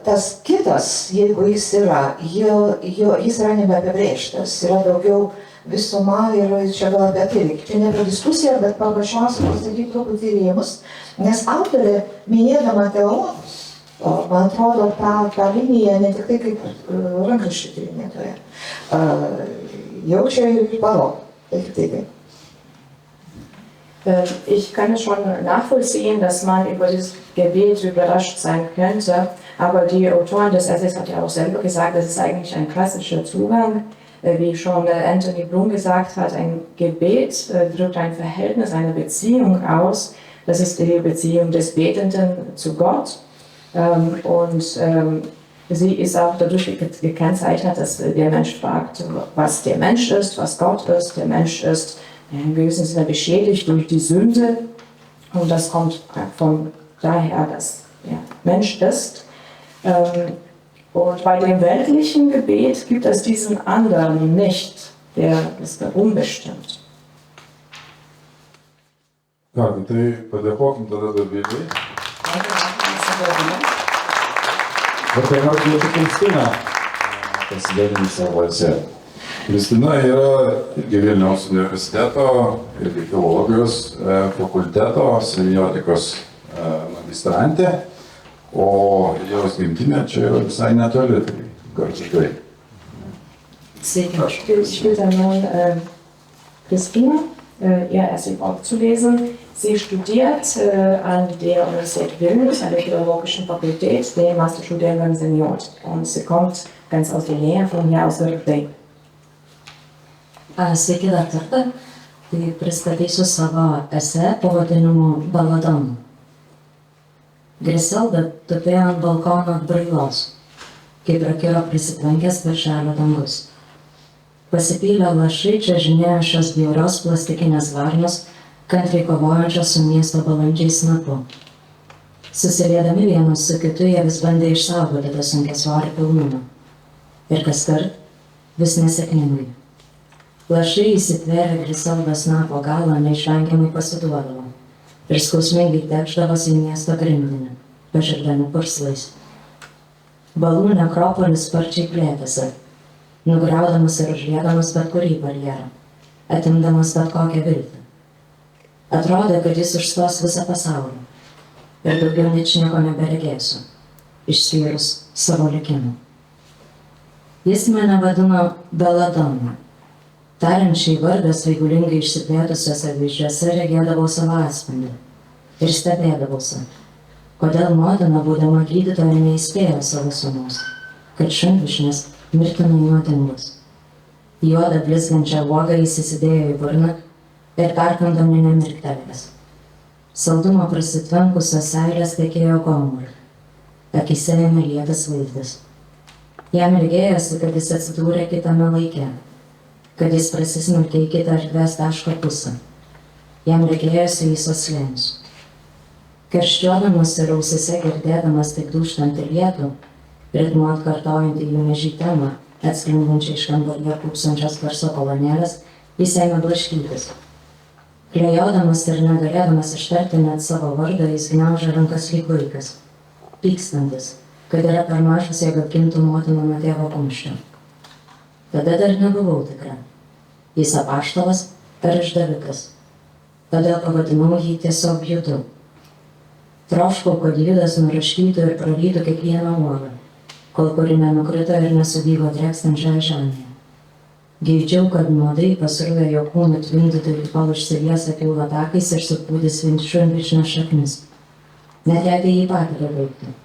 tas kitas, jeigu jis yra, jis yra nebeapibrėžtas, yra daugiau visuma ir čia gal apie tai. Čia ne apie diskusiją, bet paprasčiausiai pasakyti truputį rėmus, nes autorė, minėdama teologus, man atrodo, tą liniją ne tik tai kaip rankraščių tyrinėtoja, jaučia ir parodo. Taip. Ich kann es schon nachvollziehen, dass man über dieses Gebet überrascht sein könnte, aber die Autoren des Essays hat ja auch selber gesagt, das ist eigentlich ein klassischer Zugang. Wie schon Anthony Blum gesagt hat, ein Gebet drückt ein Verhältnis, eine Beziehung aus. Das ist die Beziehung des Betenden zu Gott. Sie ist auch dadurch gekennzeichnet, dass der Mensch fragt, was der Mensch ist, was Gott ist. Der Mensch ist in gewissem Sinne beschädigt durch die Sünde. Und das kommt von daher, dass der Mensch ist. Und bei dem weltlichen Gebet gibt es diesen anderen nicht, der ist unbestimmt. Kągi, tai padėkokim tada Dovilei. Bet tai noriu kviečiu Kristiną pasidalinti savo esė. Kristina yra irgi Vilniaus universiteto, irgi filologijos fakulteto, semiotikos magistrantė. o jos gimtinė čia yra visai netoli, tai Gargždai. Ich will dann nun Christina ihr Essay vorzulesen. Sie studiert an der Universität Vilnius, an der Philologischen Fakultät, den Masterstudiengang Senior. Und sie kommt ganz aus der Nähe von hier aus Gargždai. Sveiki dar kartą. Tai pristatysiu savo esė pavadinimu Baladona. Griselda tupėjo ant balkono atbrailos, kaip rakiro prisitvenkęs viršelio dangus. Pasipylę lašai čiuožinėjo šios bjaurios plastikinės varnos, kantriai kovojančios su miesto balandžiais snapu. Susiliedami vienas su kitu, jie vis bandė išsaugoti tą sunkiasvorį pilnumą. Ir kaskart vis nesėkmingai. Lašai įsitvėrę Griseldos snapo galą neišvengiamai pasiduodavo ir skausmingai tekšdavosi į miesto grindinį, pažirdami purslais. Balų nekropolis sparčiai plėtėsi, nugriaudamas ir užliedamas bet kurį barjerą, atimdamas bet kokią viltį. Atrodė, kad jis užstos visą pasaulį ir daugiau ničnieko neberegėsiu, išskyrus savo likimą. Jis mane vadino Baladona. Tariant šį vardą svaigulingai išsiplėtusiuose vyzdžiuose regėdavau savo atspindį ir stebėdavausi, kodėl motina, būdama gydytoja, neįspėjo savo sūnaus, kad šunvišnis mirtinai nuodingas. Juodą blizgančią uogą jis įsidėjo į burną ir perkandami nemirktelės. Saldumo prasitvenkusios seilės tekėjo gomurį, akyse ėmė lietas vaizdas. Jam ilgėjosi, kad jis atsidūrė kitame laike, kad jis prasismelkė į kitą erdvės taško pusę. Jam regėjosi visos slėnius. Karščiuodamas ir ausyse girdėdamas tik dūžtantį lietų, ritmu atkartojantį jų nežį temą, atsklindančią iš kambaryje pūpsančios garso kolonėlės, jis ėmė blaškytis. Klejodamas ir negalėdamas ištarti net savo vardą, jis gniaužė rankas lyg vaikas, pykstantis, kad yra per mažas, jeigu apgintų motiną nuo tėvo kumščio. Tada dar nebuvau tikra. Jis apaštalas ar išdavikas. Todėl pavadinau jį tiesiog Judu. Troškau, kad Judas nuraškytų ir prarytų kiekvieną uolą, kol kuri nenukrito ir nesudygo drėkstančią žemėje. Geidžiau, kad nuodai pasrūvė jo kūnų tvindytų iki kol išsilies akių latakais ir supūdys šunvišnės šaknis. Net jeigu jį patį beveiktų.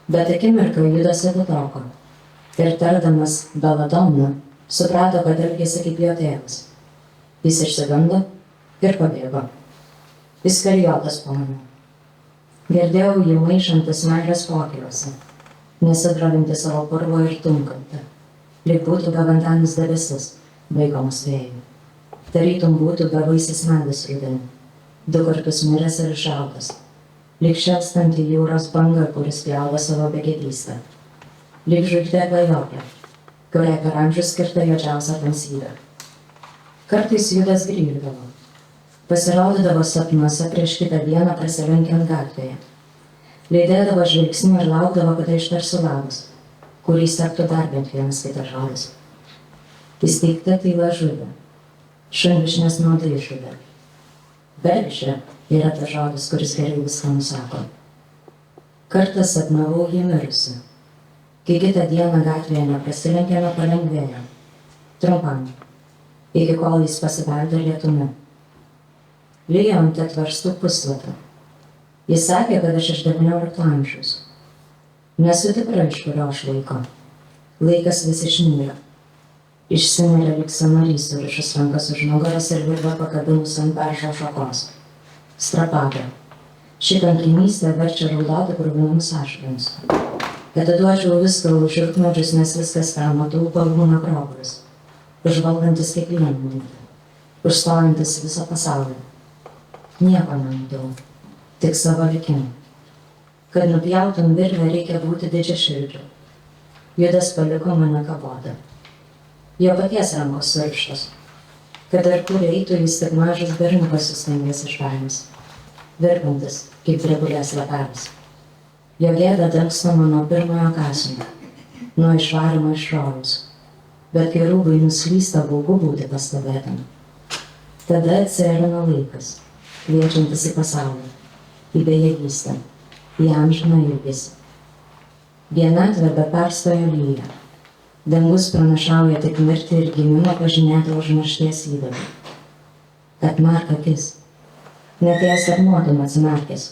Bet akimirką Judas atitrauko. Ir tardamas Baladona, suprato, kad elgėsi kaip jo tėvas. Jis išsigando ir pabėgo. Iskarijotas po mane. Girdėjau jį maišantis meilės pokyliuose, nesidrovinti savo purvo ir tunkantį, lyg būtų bevandenis debesis, baigomas vėjų. Tarytum būtų bevaisis medis rudenį, 2 kartus miręs ir iššautas, lyg šėlstanti jūros banga, kuris pjaudo savo begėdystę. Lyg žvaigždė klajokė, kuriai per amžius skirta juodžiausia tamsybė. Kartais Judas grįždavo. Pasirodydavo sapnuose prieš kitą dieną prasilenkiant gatvėje. Leidėdavo žvilgsnių ir laukdavo, kada ištarsiu labas, kurį sektų dar bent vienas kitas žodis. Įsteigta tyla žudė. Šunvišnės nuodai žudė. Bergždžia yra tas žodis, kuris geriau viską nusako. Kartą sapnavau jį mirusi. Kai kitą dieną gatvėje neprasilenkėme, palengvėjo. Trumpam, iki kol jis pasibeldė lietumi. Lygiai ant atverstų puslapį. Jis sakė, kad aš iš 19 amžiaus. Nesu tikra, iš kurio aš laiko. Laikas vis išnyra. Išsineria lyg sanarys, surišus rankas už nugaros ir virva pakabinus ant beržo šakos. Strapagė. Ši kankinystė verčia raudoti kruvinomis ašaromis. Atiduočiau viską už žirkmedžius, nes viskas ten matau balų nekropolis, užvaldantis kiekvieną mintį, užstojantis visą pasaulį. Nieko nematau, tik savo likimą. Kad nupjautum virvę, reikia būti didžiaširdžiu. Judas paliko mane kabotą. Jo paties rankos surištos. Kad ir kur eitų, jis tik mažas berniukas sustingęs iš baimės, virpantis kaip drebulės lapelis. Jo gėda dangstama nuo pirmojo kąsnio, nuo išvarimo iš rojaus, bet kai rūbai nuslysta, baugu būti pastebėtam. Tada atsirino laikas, kviečiantis į pasaulį, į bejėgystę, į amžiną ilgesį. Vienatvė be perstojo lyja. Dangus pranašauja tik mirtį ir gimimo pažinėtą užmaršties įdabį. Atmerk akis. Net jei sapnuotum atsimerkęs,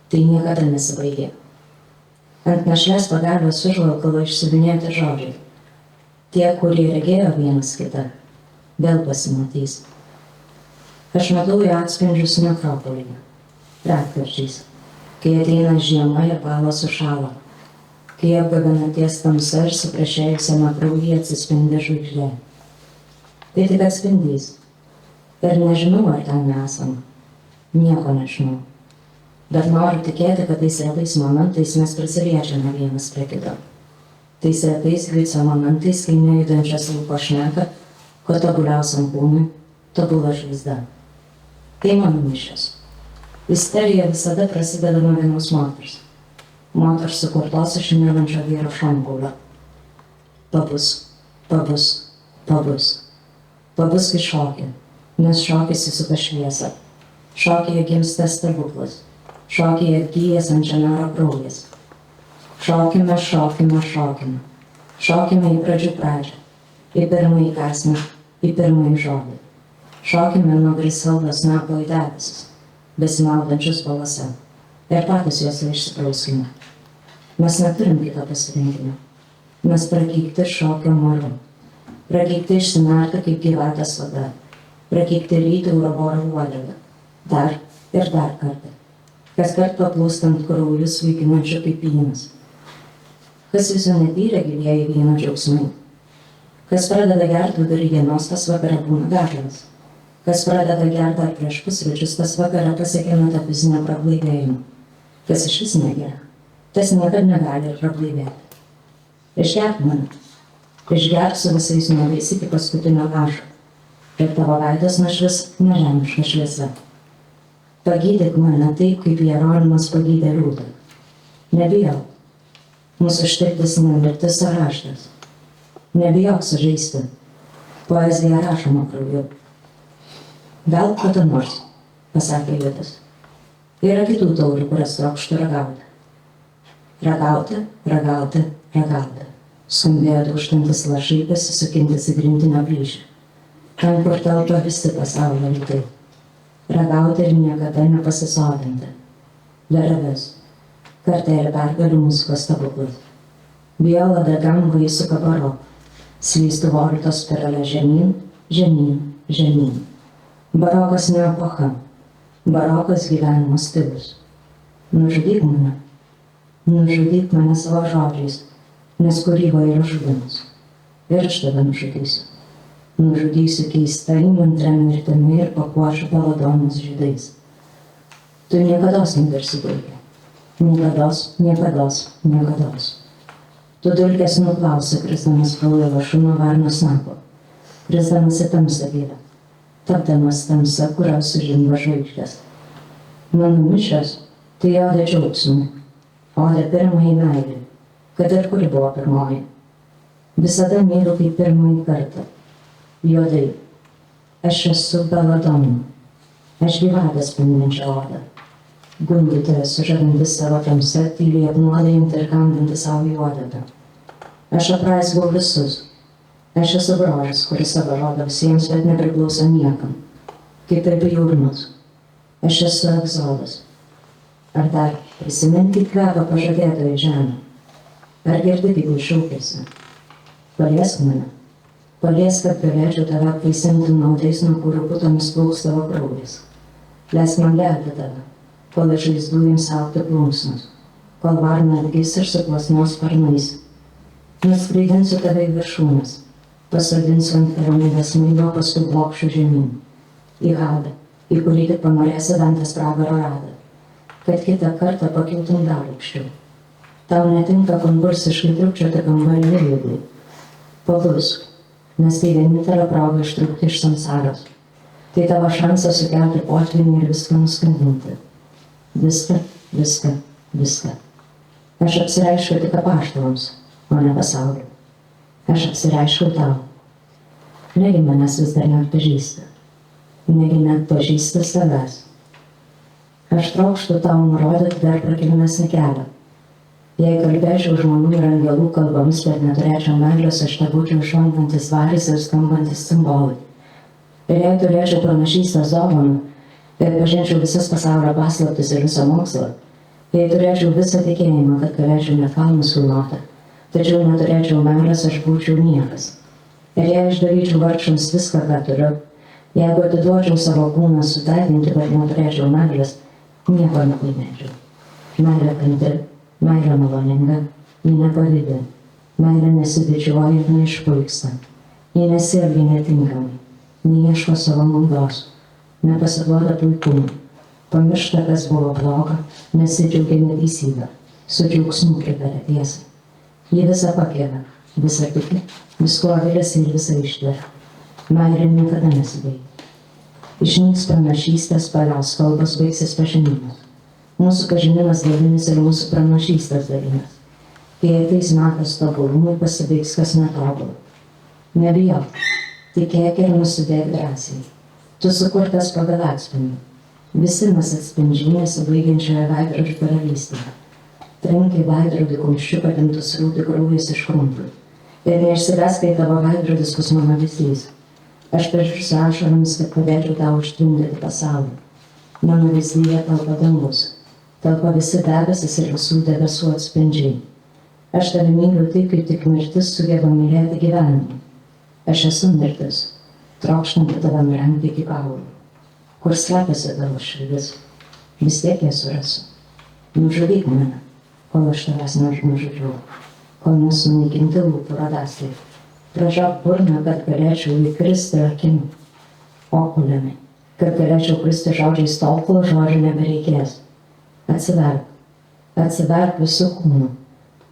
tai niekada nesibaigė. Ant našlės pagalbės užvalkalo išsiuvinėti žodžiai. Tie, kurie regėjo vienas kitą, vėl pasimatys. Aš matau jo atspindžius nekropolyje, retkarčiais, kai ateina žiema ir balos sušąla, kai apgabenanties tamsa ir suprašėjusiame kraujyje atsispindi žvaigždė. Tai tik atspindys. Ir nežinau, ar ten esam. Nieko nežinau. Bet noriu tikėti, kad tais retais momentais mes prisiliečiame vienas prie kito. Tais retais glico momentais, kai nejudančias lūpo šneka, ko tobuliausiam kūnui, tobula žvaigžda. Tai mano mišios. Isterija visada prasideda nuo vienos moters. Moters sukurtos iš mylinčio vyro šonkaulio. Pabus, pabus, pabus. Pabus kai šokė, nes šokis įsuka šviesą. Šokyje gimsta stebuklas. Šokyje atgyjęs ant žemero kraujas. Šokime, šokime, šokime. Šokime į pradžių pradžią. Į pirmąjį kąsnį, į pirmąjį žodį. Šokime nuo Griseldos snapo į debesis, besimaudančius balose. Ir patys juos išsiprauskime. Mes neturim kito pasirinkimo. Mes prakeikti šokio maru. Prakeikti išsinerti kaip gyvatės vada. Prakeikti ryti uraboro uodegą. Dar ir dar kartą. Kas kart paplūstant kraujus vaikinančių kaip vynas. Kas viso netyrė gyvieji vyno džiaugsmai. Kas pradeda gerti vidury dienos, tas vakare būna gažas. Kas pradeda gerti ar prieš pusryčius, tas vakare pasiekia metafizinio prablaivėjimo. Kas išvis negeria, tas niekad negali ir prablaivėti. Išgerk mane. Išgerk su visais nuodais iki paskutinio lašo. Ir tavo veidas našvis nežemiška šviesa. Pagydyk mane taip, kaip Jeronimas pagydė Liūtą. Nebijau. Mūsų ištiktas nemirtis ar raštas. Nebijok sužeisti. Poezija rašoma krauju. Gal kada nors, pasakė Liūtas. Yra kitų taurių, kurias trokštų ragauti. Ragauti, ragauti, ragauti. Skambėjo dūžtantis lašai besisukintis į grindinio plyšį. Ten, kur telpa visi pasaulio rytai. Ragauti ir niekada nepasisodinti. Daravis. Kartelį pergalių muzikos stebuklas. Viola dagam vaisių kabaro. Slystų volitos spiralė žemyn, žemyn, žemyn. Barokas ne epocha. Barokas gyvenimo stilius. Nužudyk mane. Nužudyk mane savo žodžiais, nes kūryba yra žudimas. Ir aš tada nužudysiu. Nužudysiu keistai, mantrę mirtimi ir papuošiu baladonis žydais. Tu niekados nevirsi dulkė. Niekados, niekados, niekados. Tu dulkės nuplausi, krisdamas kraujo lašu nuo varnos snapo. Krisdamas į tamsą gilę. Tapdamas tamsa, kurios sužimba žvaigždės. Mano mišios tai odė džiaugsmui. Odė pirmąjį meilį, kad ir kuri buvo pirmoji. Visada myliu kaip pirmąjį kartą. Juodai. Aš esu beladonu. Aš gyvatės paminančia odą. Gundytoja sužadantis savo tamsą, tyliai apnuodinti ir kandinti savo į uodegą. Aš apraizgau visus. Aš esu grožis, kuris savo rodo visiems, bet nepriklauso niekam. Kaip ir bjaurus. Aš esu egzodas. Ar dar prisiminti kvepą pažadėtoją žemę? Ar girdi, kaip jis šaukėsi? Paliesk mane. Paliesk, kad galėčiau tave apvaisinti naudais, nuo kurių putomis plauks tavo kraujas. Leisk man gerti tave, kol iš žaizdų jums augti plunksnos, kol varna atgis ir suplasnos sparnais. Nuskraidinsiu tave į viršūnes, pasodinsiu ant piramidės smaigo, paskui blokšiu žemyn. Į Hadą, į kurį tik panorėsi Dantės pragaro radą, kad kitą kartą pakiltum dar aukščiau. Tau netinka konkursiškai triukčioti kambarį ilgai. Palusk, nes tai vienintelė proga ištrūkti iš samsaros. Tai tavo šansas sukelti potvynį ir viską nuskandinti. Viską, viską, viską. Aš apsireiškiu tik apaštalams, o ne pasauliu. Aš apsireiškiu tau. Negi manęs vis dar neatpažįsti. Negi neatpažįsti savęs. Aš trokštu tau nurodyti dar prakilimesnį kelią. Jei kalbėčiau žmonių ir angelų kalbomis, bet neturėčiau meilės, aš tebūčiau švantantis varis ir skambantis cimbolai. Ir jei turėčiau pranašystės dovaną, ir pažinčiau visas pasaulio paslaptis ir visą mokslą, jei turėčiau visą tikėjimą, kad galėčiau net kalnus kilnoti, tačiau neturėčiau meilės, aš būčiau niekas. Ir jei išdalyčiau vargšams viską, ką turiu, jeigu atiduočiau savo kūną sudeginti, bet neturėčiau meilės, nieko nelaimėčiau. Meilė kantri, meilė maloninga, ji nepavydi, meilė nesibičiuoja ir neišpuiksta, ji nesielgia netinkamai, neieško savo naudos, nepasiduoda puikumui, pamiršta, kas buvo bloga, nesidžiaugia neteisybę, su džiaugsmu pritaria tiesai. Ji visą pakėlė, visą tiki, viskuo viliasi ir visą ištveria. Meilė niekada nesibaigia. Išnyks pranašystės, paliaus kalbos, baigsis pažinimas. Mūsų pažinimas dalinis ir mūsų pranašystės dalinis. Kai ateis metas tobulumui, pasibaigs kas netobulai. Nebijok, tikėk ir nusidėk drąsiai. Tu sukurtas pagal atspindį. Visi mes atspindžiai nesibaigiančioje veidrodžių karalystėje. Trenk į veidrodį kumščiu, kad imtų srūti kraujas iš krumplių. Ir neišsives, kai tavo veidrodis bus mano vyzdys. Aš prašysiu ašaromis, kad padėčiau tau užtvindyti pasaulį. Mano vyzdyje telpa dangus. Telpa visi debesis ir visų debesų atspindžiai. Aš tave myliu taip, kaip tik mirtis sugeba mylėti gyvenimą. Aš esu mirtis, trokštanti tave nurengti iki kaulų. Kur slepiasi tavo širdis, vis tiek ją surasiu. Nužudyk mane, kol aš tavęs nenužudžiau, kol nesunaikinti lūpų radastai. Pražiok burną, kad galėčiau įkristi akimi. Okulėmi, kad galėčiau kristi žodžiais tol, kol žodžių nebereikės. Atsiverk, atsiverk visų kūnų.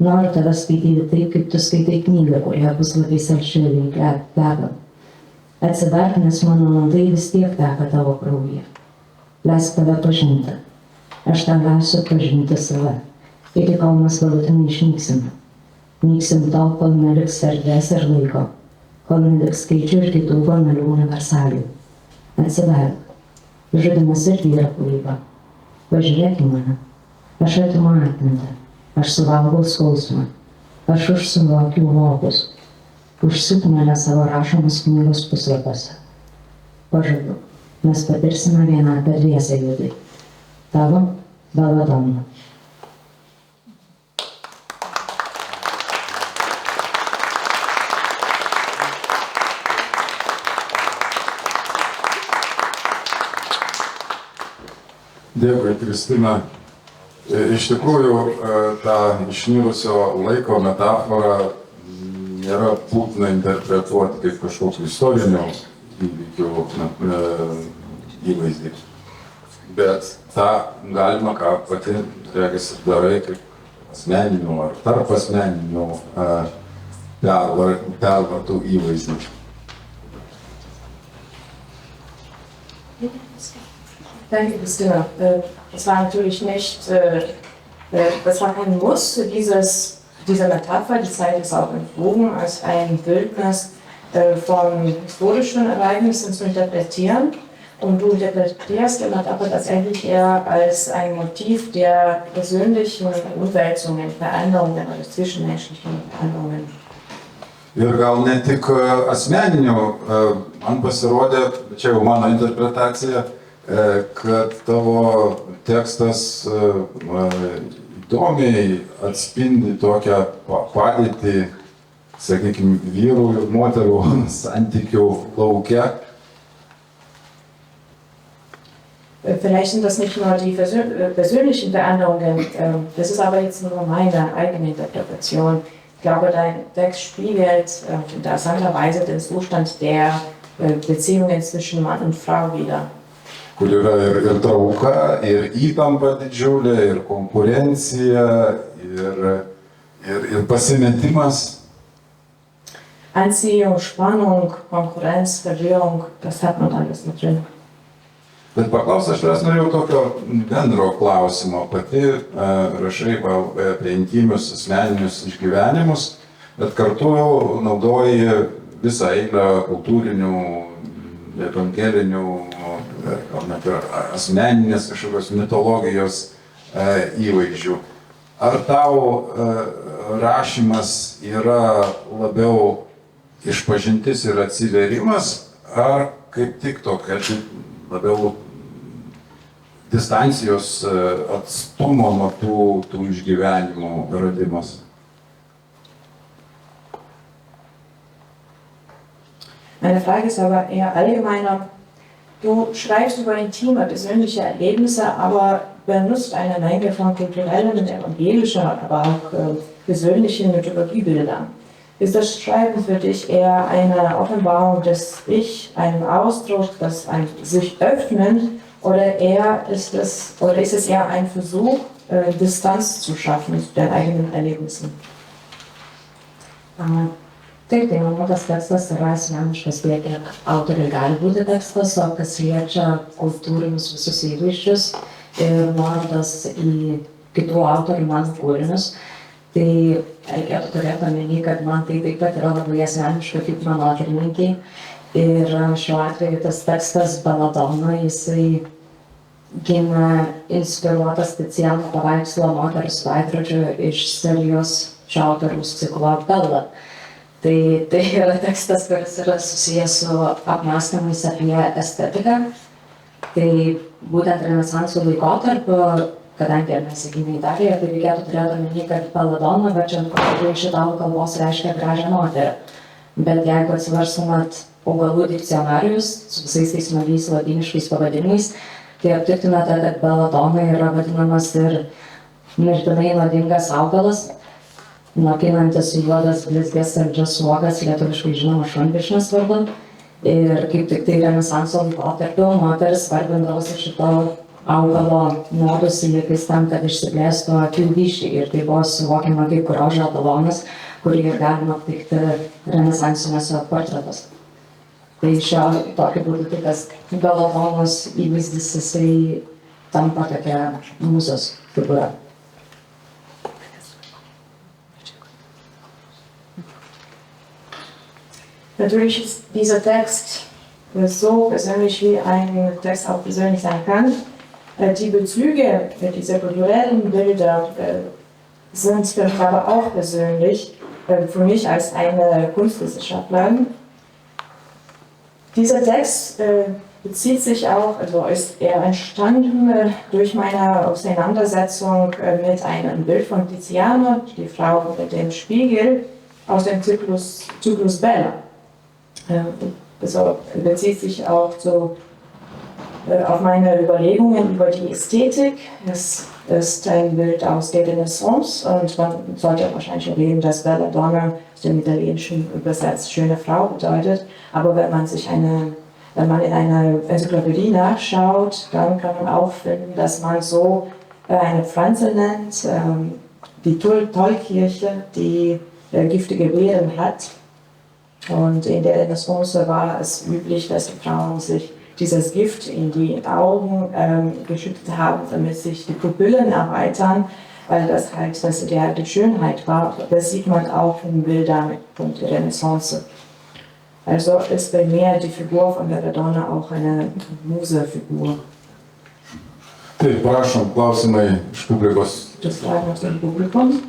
Noriu tave skaityti taip, kaip tu skaitai knygą, kurioje puslapiai salšėliai kvepia. Atsiverk, nes mano landai vis tiek teka tavo kraujyje. Leisk tave pažinti. Aš tau leisiu pažinti save, iki kol mes galutinai išnyksime. Nyksim tol, kol neliks erdvės ir laiko, kol neliks skaičių ir kitų banalių universalijų. Atsiverk. Žudymas irgi yra kūryba. Pažiūrėk į mane. Aš atimu atmintį. Aš suvalgau skausmą. Aš užsuvokiu vokus. Užsuk mane savo rašomus knygos puslapiuose. Pažadu, mes patirsime vienatvę dviese judai. Tavo Belladonna. Dėkui, Kristina. Iš tikrųjų, ta išnyrusio laiko metafora nėra būtina interpretuoti kaip kažkokių istorinių įvykių įvaizdį. Bet tą galima, ką pati regis darai, kaip asmeninių ar tarp asmeninių pervartų įvaizdį. Danke, Christina. Das war natürlich nicht, das war kein Muss für diese Metapher. Die Zeit ist auch entflogen, als ein Bildnis von historischen Ereignissen zu interpretieren. Und du interpretierst die Metapher tatsächlich eher als ein Motiv der persönlichen Umwälzungen, Veränderungen oder zwischenmenschlichen Veränderungen. Ir gal ne tik asmeninių, man pasirodė, čia jau mano interpretacija, kad tavo tekstas įdomiai atspindi tokią padėtį, sakykime, vyrų ir moterų santykių lauke. Vielleicht sind das nicht nur die persönlichen Veränderungen, das ist aber jetzt nur meine eigene Interpretation. Ich glaube, dein Text spiegelt interessanterweise den Zustand der Beziehungen zwischen Mann und Frau wider. Kur yra ir trauka, ir įtampa didžiulė, ir konkurencija, ir pasimetimas. Anziehung, Spannung, Konkurrenz, Verwirrung, das hat man alles mit drin. Bet paklausiu, aš tavęs norėjau tokio bendro klausimo. Pati rašai apie intymius asmeninius išgyvenimus, bet kartu naudoji visą eilę kultūrinių, evangelinių gal net ir asmeninės kažkokios mitologijos įvaizdžių. Ar tau rašymas yra labiau išpažintis ir atsiverimas, ar kaip tik tokia labiau distancijos atstumo nuo tų išgyvenimų radimas? Meine Frage ist aber eher allgemeiner. Du schreibst über intime, persönliche Erlebnisse, aber benutzt eine Menge von kulturellen, evangelischen, aber auch persönlichen Mythologiebildern. Ist das Schreiben für dich eher eine Offenbarung des Ich, ein Ausdruck, das ein sich öffnen, oder ist es eher ein Versuch, Distanz zu schaffen zu den eigenen Erlebnissen? Taip, tai manau, tas tekstas yra asmeniškas, tiek kiek autoriui gali būti tekstas, o kas liečia kultūrinius visus įvaizdžius ir nuorodas į kitų autorių mano kūrinius, tai reikėtų turėti omeny, kad man tai taip pat yra labai asmeniška kaip menotyrininkei. Ir šiuo atveju tas tekstas Baladona, jisai gimė inspiruotas Ticiano paveikslo Moters veidrodžiu iš serijos šio autoriaus ciklo Bella. Tai yra tekstas, kuris yra susijęs su apmąstymais apie estetiką. Tai būtent Renesanso laikotarpiu, kadangi mes gimė Italijoje, tai reikėtų turėti omeny, kad Baladona, verčiant konkrečiai iš italų kalbos, reiškia gražią moterį. Bet jeigu atsiverstumėt augalų dikcionarijus su visais tais naujais ladiniškais pavadinimais, tai aptiktumėte, kad Baladona yra vadinamas ir mirtinai nuodingas augalas, nokinantis juodas blizgias saldžias uogas, lietuviškai žinoma šunvišnės vardu. Ir kaip tik tai Renesanso laikotarpiu moteris svarbindavosi šito augalo nuodus įlikais tam, kad išsiplėstų akių vyščiai. Ir tai buvo suvokiama kaip grožio etalonas, kurį ir galima aptikti renesansiniuose portretuose. Tai tokiu būdu tai tas Baladonos įvaizdis, jisai tampa tokia mūzos figūra. Natürlich ist dieser Text so persönlich, wie ein Text auch persönlich sein kann. Die Bezüge mit dieser kulturellen Bilder sind für mich aber auch persönlich, für mich als eine Kunstwissenschaftlerin. Dieser Text bezieht sich auch, also ist eher entstanden durch meine Auseinandersetzung mit einem Bild von Tiziano, die Frau mit dem Spiegel, aus dem Zyklus Bella. Also bezieht sich auch so auf meine Überlegungen über die Ästhetik. Es ist ein Bild aus der Renaissance und man sollte wahrscheinlich erwähnen, dass Belladonna aus dem Italienischen übersetzt schöne Frau bedeutet. Aber wenn man in einer Enzyklopädie nachschaut, dann kann man auch finden, dass man so eine Pflanze nennt, die Tollkirche, die giftige Beeren hat. Und in der Renaissance war es üblich, dass die Frauen sich dieses Gift in die Augen geschüttet haben, damit sich die Pupillen erweitern, weil das halt das Ideal der Schönheit war. Das sieht man auch in Bildern von der Renaissance. Also ist bei mir die Figur von Belladonna auch eine Muse-Figur. Taip, prašom, klausimai iš publikos. Das Fragen aus dem Publikum.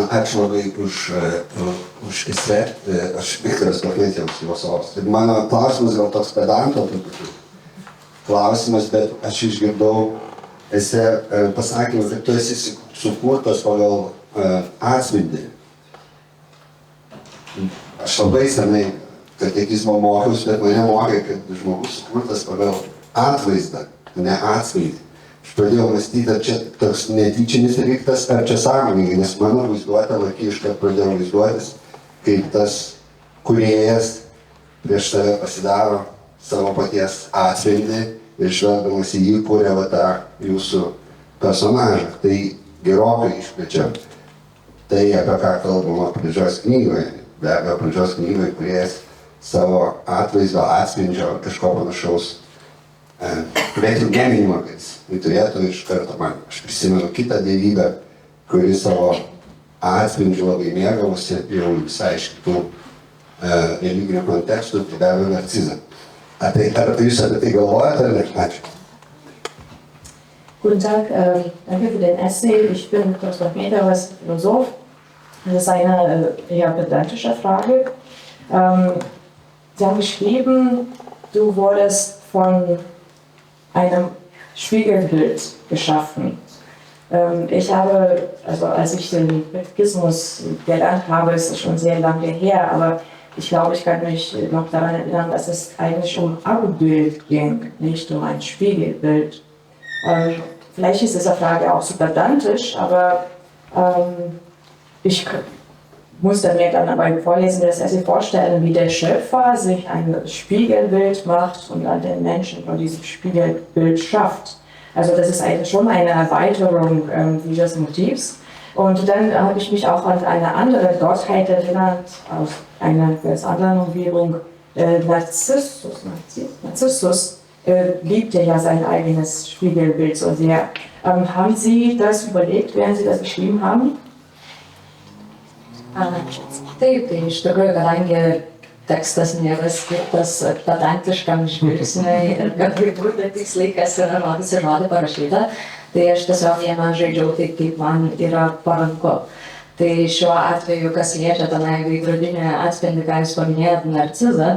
Ačiū labai už esę, aš Viktoras Pakvietėms filosofas. Ir mano klausimas gal toks pedanto klausimas, bet aš išgirdau esę pasakymą, kad tu esi sukurtas pagal atspindį. Aš labai senai katekizmo mokiausi, bet mane mokė, kad žmogus sukurtas pagal atvaizdą, ne atspindį. Aš pradėjau mąstyti, ar čia toks netyčinis dalykas, ar čia sąmoningai, nes mano vaizduotė laikiškai pradėjau vaizduotis, kaip tas kūrėjas prieš tave pasidaro savo paties atspindį ir žvelgdamas į jį kūrė va tą jūsų personažą. Tai gerokai išplečia tai, apie ką kalbama pradžios knygoje. Be abejo, pradžios knygoje kūrėjas savo atvaizdo atspindžio kažko panašaus turėtų geminimą, kad jis turėtų iš karto man. Aš prisimenu kitą dievybę, kuri savo atspindžiu labai mėgavosi jau visai iš kitų religinių kontekstų, tai be abejo narcizą. Ar jūs apie tai galvojate ar ne? Ačiū. Guten Tag, danke für den Essay. Ich bin Christoph Meteris, Philosoph. Das ist eine eher pedantische Frage. Sie haben geschrieben, du wurdest von einem Spiegelbild geschaffen. Ich habe, also als ich den Katechismus gelernt habe, ist es schon sehr lange her, aber ich glaube, ich kann mich noch daran erinnern, dass es eigentlich um Abbild ging, nicht um ein Spiegelbild. Vielleicht ist diese Frage auch so pedantisch, aber ich musste mir dann beim Vorlesen des Essays vorstellen, wie der Schöpfer sich ein Spiegelbild macht und dann den Menschen von diesem Spiegelbild schafft. Also das ist eigentlich schon eine Erweiterung dieses Motivs. Und dann habe ich mich auch an eine andere Gottheit erinnert, aus einer ganz anderen Umgebung. Narzissus liebte ja sein eigenes Spiegelbild so sehr. Haben Sie das überlegt, während Sie das geschrieben haben? Taip, tai iš tikrųjų, kadangi tekstas nėra skirtas pedantiškam žvilgsniui ir kad būtų tiksliai, kas yra žodis ir žodį parašyta, tai aš tiesiog jame žaidžiau taip, kaip man yra paranku. Tai šiuo atveju, kas liečia tenai veidrodinį atspindį, ką jūs paminėjot, narcizą,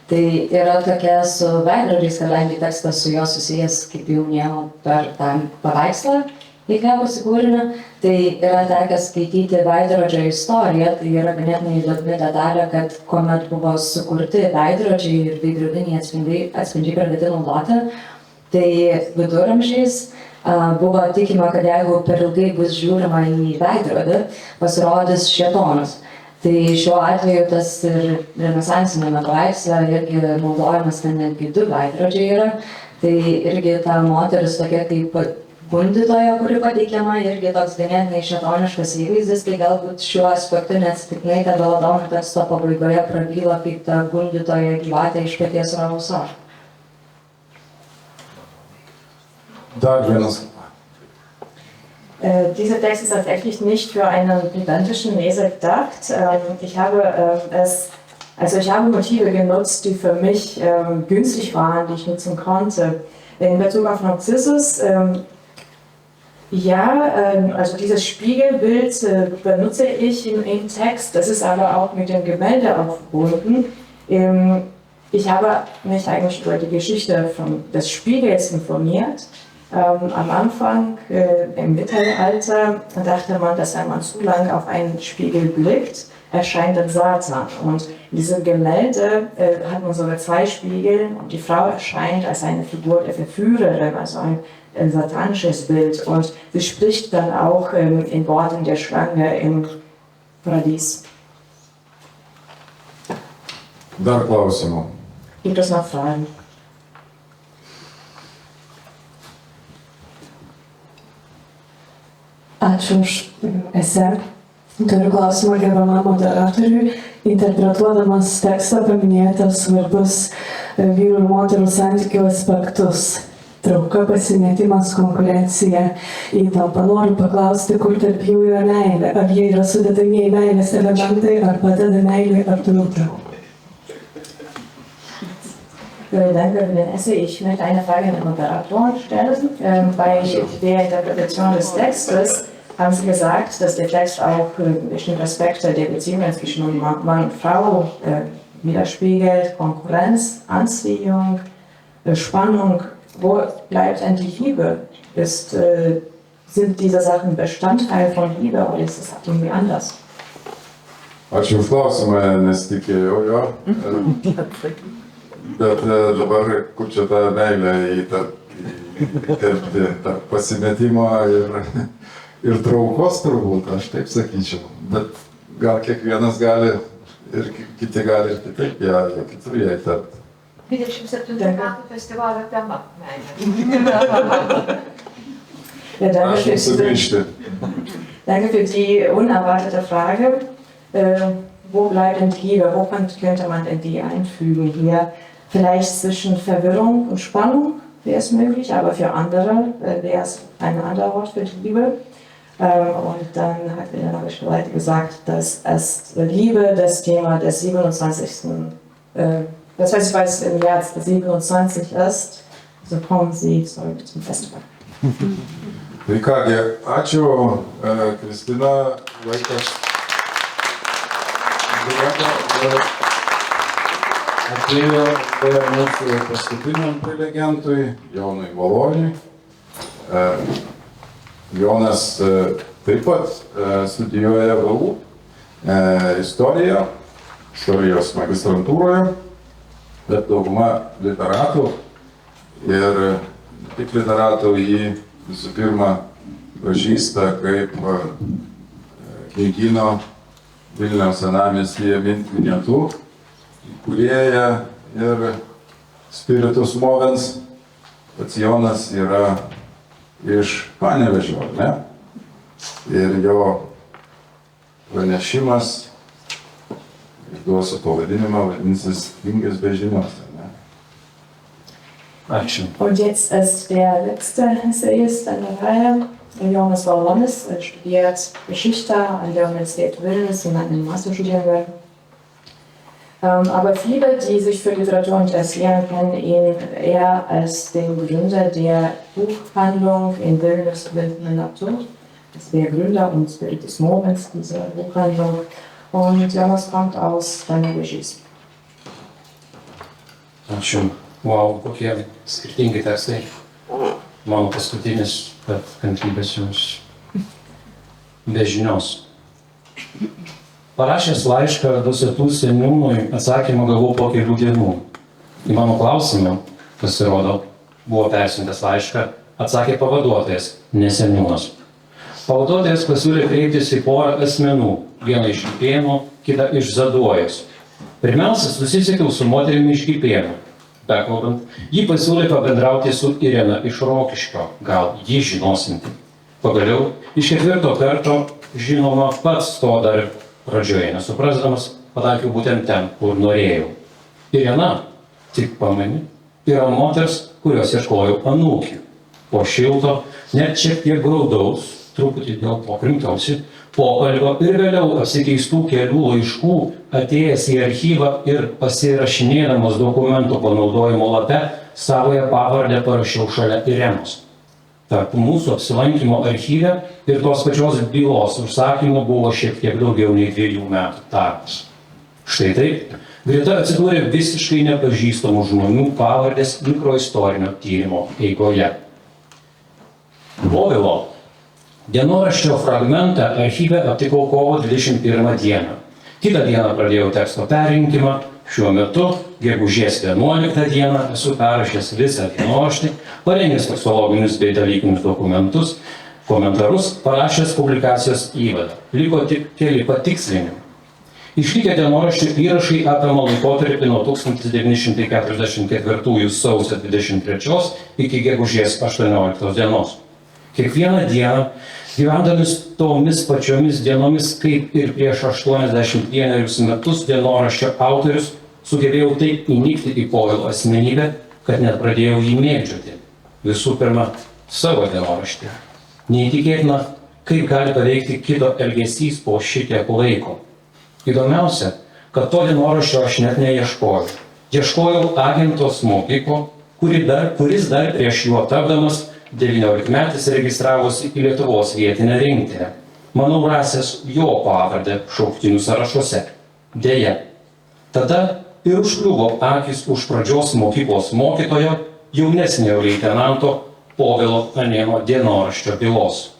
tai yra tokia su veidrodžiais, kadangi tekstas su juo susijęs, kaip jau minėjau, per tą paveikslą įkvėpusi kūrinį, tai yra tekę skaityti veidrodžio istoriją, tai yra ganėtinai įdomi detalė, kad kuomet buvo sukurti veidrodžiai ir veidrodiniai atspindžiai pradėti naudoti, tai viduramžiais buvo tikima, kad jeigu per ilgai bus žiūrima į veidrodį, pasirodys šėtonas. Tai šiuo atveju tas ir renesansinėme paveiksle irgi naudojamas ten netgi 2 veidrodžiai yra, tai irgi ta moteris tokia kaip gundytoja, kuri pateikiama, irgi toks ganėtinai šėtoniškas įvaizdis, tai galbūt šiuo aspektu neatsitiktinai, kad Valadono teksto pabaigoje prabyla kaip ta gundytoja gyvatė iš peties rauso. Dar vienas. Dieser Text ist tatsächlich nicht für einen pedantischen Leser gedacht. Ich habe Motive genutzt, die für mich günstig waren, die ich nutzen konnte. In Bezug auf Narzissus, also dieses Spiegelbild benutze ich im Text, das ist aber auch mit dem Gemälde auch verbunden. Ich habe mich eigentlich über die Geschichte des Spiegels informiert. Am Anfang, im Mittelalter, dachte man, dass wenn man zu lange auf einen Spiegel blickt, erscheint dann Satan. Und in diesem Gemälde hat man sogar 2 Spiegel und die Frau erscheint als eine Figur der Verführerin, also ein satanisches Bild. Und sie spricht dann auch in Worten der Schlange im Paradies. Dar klausimų. Gibt es noch Fragen? Ačiū už esę. Turiu klausimą gerbiamam moderatoriui. Interpretuodamas tekstą paminėjote svarbius vyrų ir moterų santykių aspektus. Trauka, pasimetimas, konkurencija, įtampa. Noriu paklausti, kur tarp jų yra meilė. Ar jie yra sudedamieji meilės elementai, ar padeda meilė, ar trauka? Danke für den Essay. Ich möchte eine Frage an den Moderator stellen. Bei der Interpretation des Textes haben Sie gesagt, dass der Text auch bestimmte Aspekte der Beziehung zwischen Mann und Frau widerspiegelt, Konkurrenz, Anziehung, Spannung. Wo bleibt denn die Liebe? Sind diese Sachen Bestandteil von Liebe oder ist es irgendwie anders? Ačiū už klausimą, nesitikėjau jo. Bet dabar, kur čia ta meilė įterpti tarp pasimetimo ir traukos turbūt, aš taip sakyčiau. Bet gal kiekvienas gali ir kiti gali ir kitaip ją kitur ją įterpti. 27 metų festivalio tema meilė. Danke für die unerwartete Frage. Wo bleibt denn die Liebe? Wo könnte man denn die einfügen hier? Vielleicht zwischen Verwirrung und Spannung wäre es möglich, aber für andere wäre es ein anderer Wort für die Liebe. Und dann hat Elena Wischleite gesagt, dass es Liebe das Thema des 27. Das heißt, weil es im Jahr 27 ist, so kommen Sie zurück zum Festival. Tai kągi, ačiū, Kristina, laikas atėjo mūsų paskutiniam prelegentui, Jonui Valoniui. Jonas taip pat studijuoja VU istorijos magistrantūroje, bet dauguma literatų ir tik literatų jį visų pirma pažįsta kaip knygyno Vilniaus senamiestyje Mint Vinetu įkūrėja ir Spiritus Movens. Pats Jonas yra iš Panevėžio, ar ne? Ir jo pranešimas, išduosiu pavadinimą, vadinsis Dingęs be žinios, ar ne? Ačiū. Und jetzt ist der letzte Essayist an der Reihe, Jonas Valonis, studiert Geschichte an der Universität Vilnius und an den Master studieren will. Aber viele, die sich für Literatur interessieren, kennen ihn eher als den Gründer der Buchhandlung in Vilnius Bildende Natur. Das ist der Gründer und Spiritus Movens dieser Buchhandlung. Und Jonas kommt aus Panevėžys. Ačiū. Wow, kokie skirtingi tekstai. Mano paskutinis, bet kantrybės jums be žinios. Parašęs laišką Dusetų seniūnui atsakymą gavau po kelių dienų. Į mano klausimą, pasirodo, buvo persiuntęs laišką, atsakė pavaduotojas, ne seniūnas. Pavaduotojas pasiūlė kreiptis į porą asmenų, vieną iš Gipėnų, kitą iš Zaduojos. Pirmiausia, susisiekiau su moterimi iš Gipėnų. Bekalbant, jį pasiūlė pabendrauti su Irena iš Rokiškio, gal jį žinosinti. Pagaliau, iš ketvirto karto, žinoma, pats to dar pradžioje nesuprasdamas, pataikiau būtent ten, kur norėjau. Irena, tik pameni, yra moters, kurios ieškojau anūkių. Po šilto, net šiek tiek graudaus, truputį dėl to krimtausi, pokalbio ir vėliau apsikeistų kelių laiškų, atėjęs į archyvą ir pasirašinėdamas dokumentų panaudojimo lape, savoje pavardę parašiau šalia Irenos. Tarp mūsų apsilankimo archyve ir tos pačios bylos užsakymo buvo šiek tiek daugiau nei 2 metų tarpas. Štai taip, greta atsidūrė visiškai nepažįstamų žmonių pavardės mikroistorinio tyrimo eigoje. Povilo dienoraščio fragmentą archyve aptikau kovo 21 dieną. Kitą dieną pradėjau teksto perrinkimą. Šiuo metu, gegužės 11 dieną, esu perrašęs visą dienoraštį, parengęs tekstologinius bei dalykinius dokumentus, komentarus, parašęs publikacijos įvadą. Liko tik keli patikslinimai. Išlikę dienoraščių įrašai apima laikotarpį nuo 1944 sausio 23 iki gegužės 18 dienos. Kiekvieną dieną, gyvendamis tomis pačiomis dienomis, kaip ir prieš 81 metus, dienoraščio autorius sugebėjau taip įnikti į Povilo asmenybę, kad net pradėjau jį mėgdžioti. Visų pirma, savo dienoraštį. Neįtikėtina, kaip gali paveikti kito elgesys po šitiek laiko. Įdomiausia, kad to dienoraščio aš net neieškojau. Ieškojau agento smogiko, kuris dar prieš juo tapdamas 19-metis registravosi į Lietuvos vietinę rinktinę. Manau, rasęs jo pavardę šauktinių sąrašuose. Deja, tada ir užkliuvo akis už pradžios mokyklos mokytojo, jaunesniojo leitenanto Povilo Anėno dienoraščio bylos.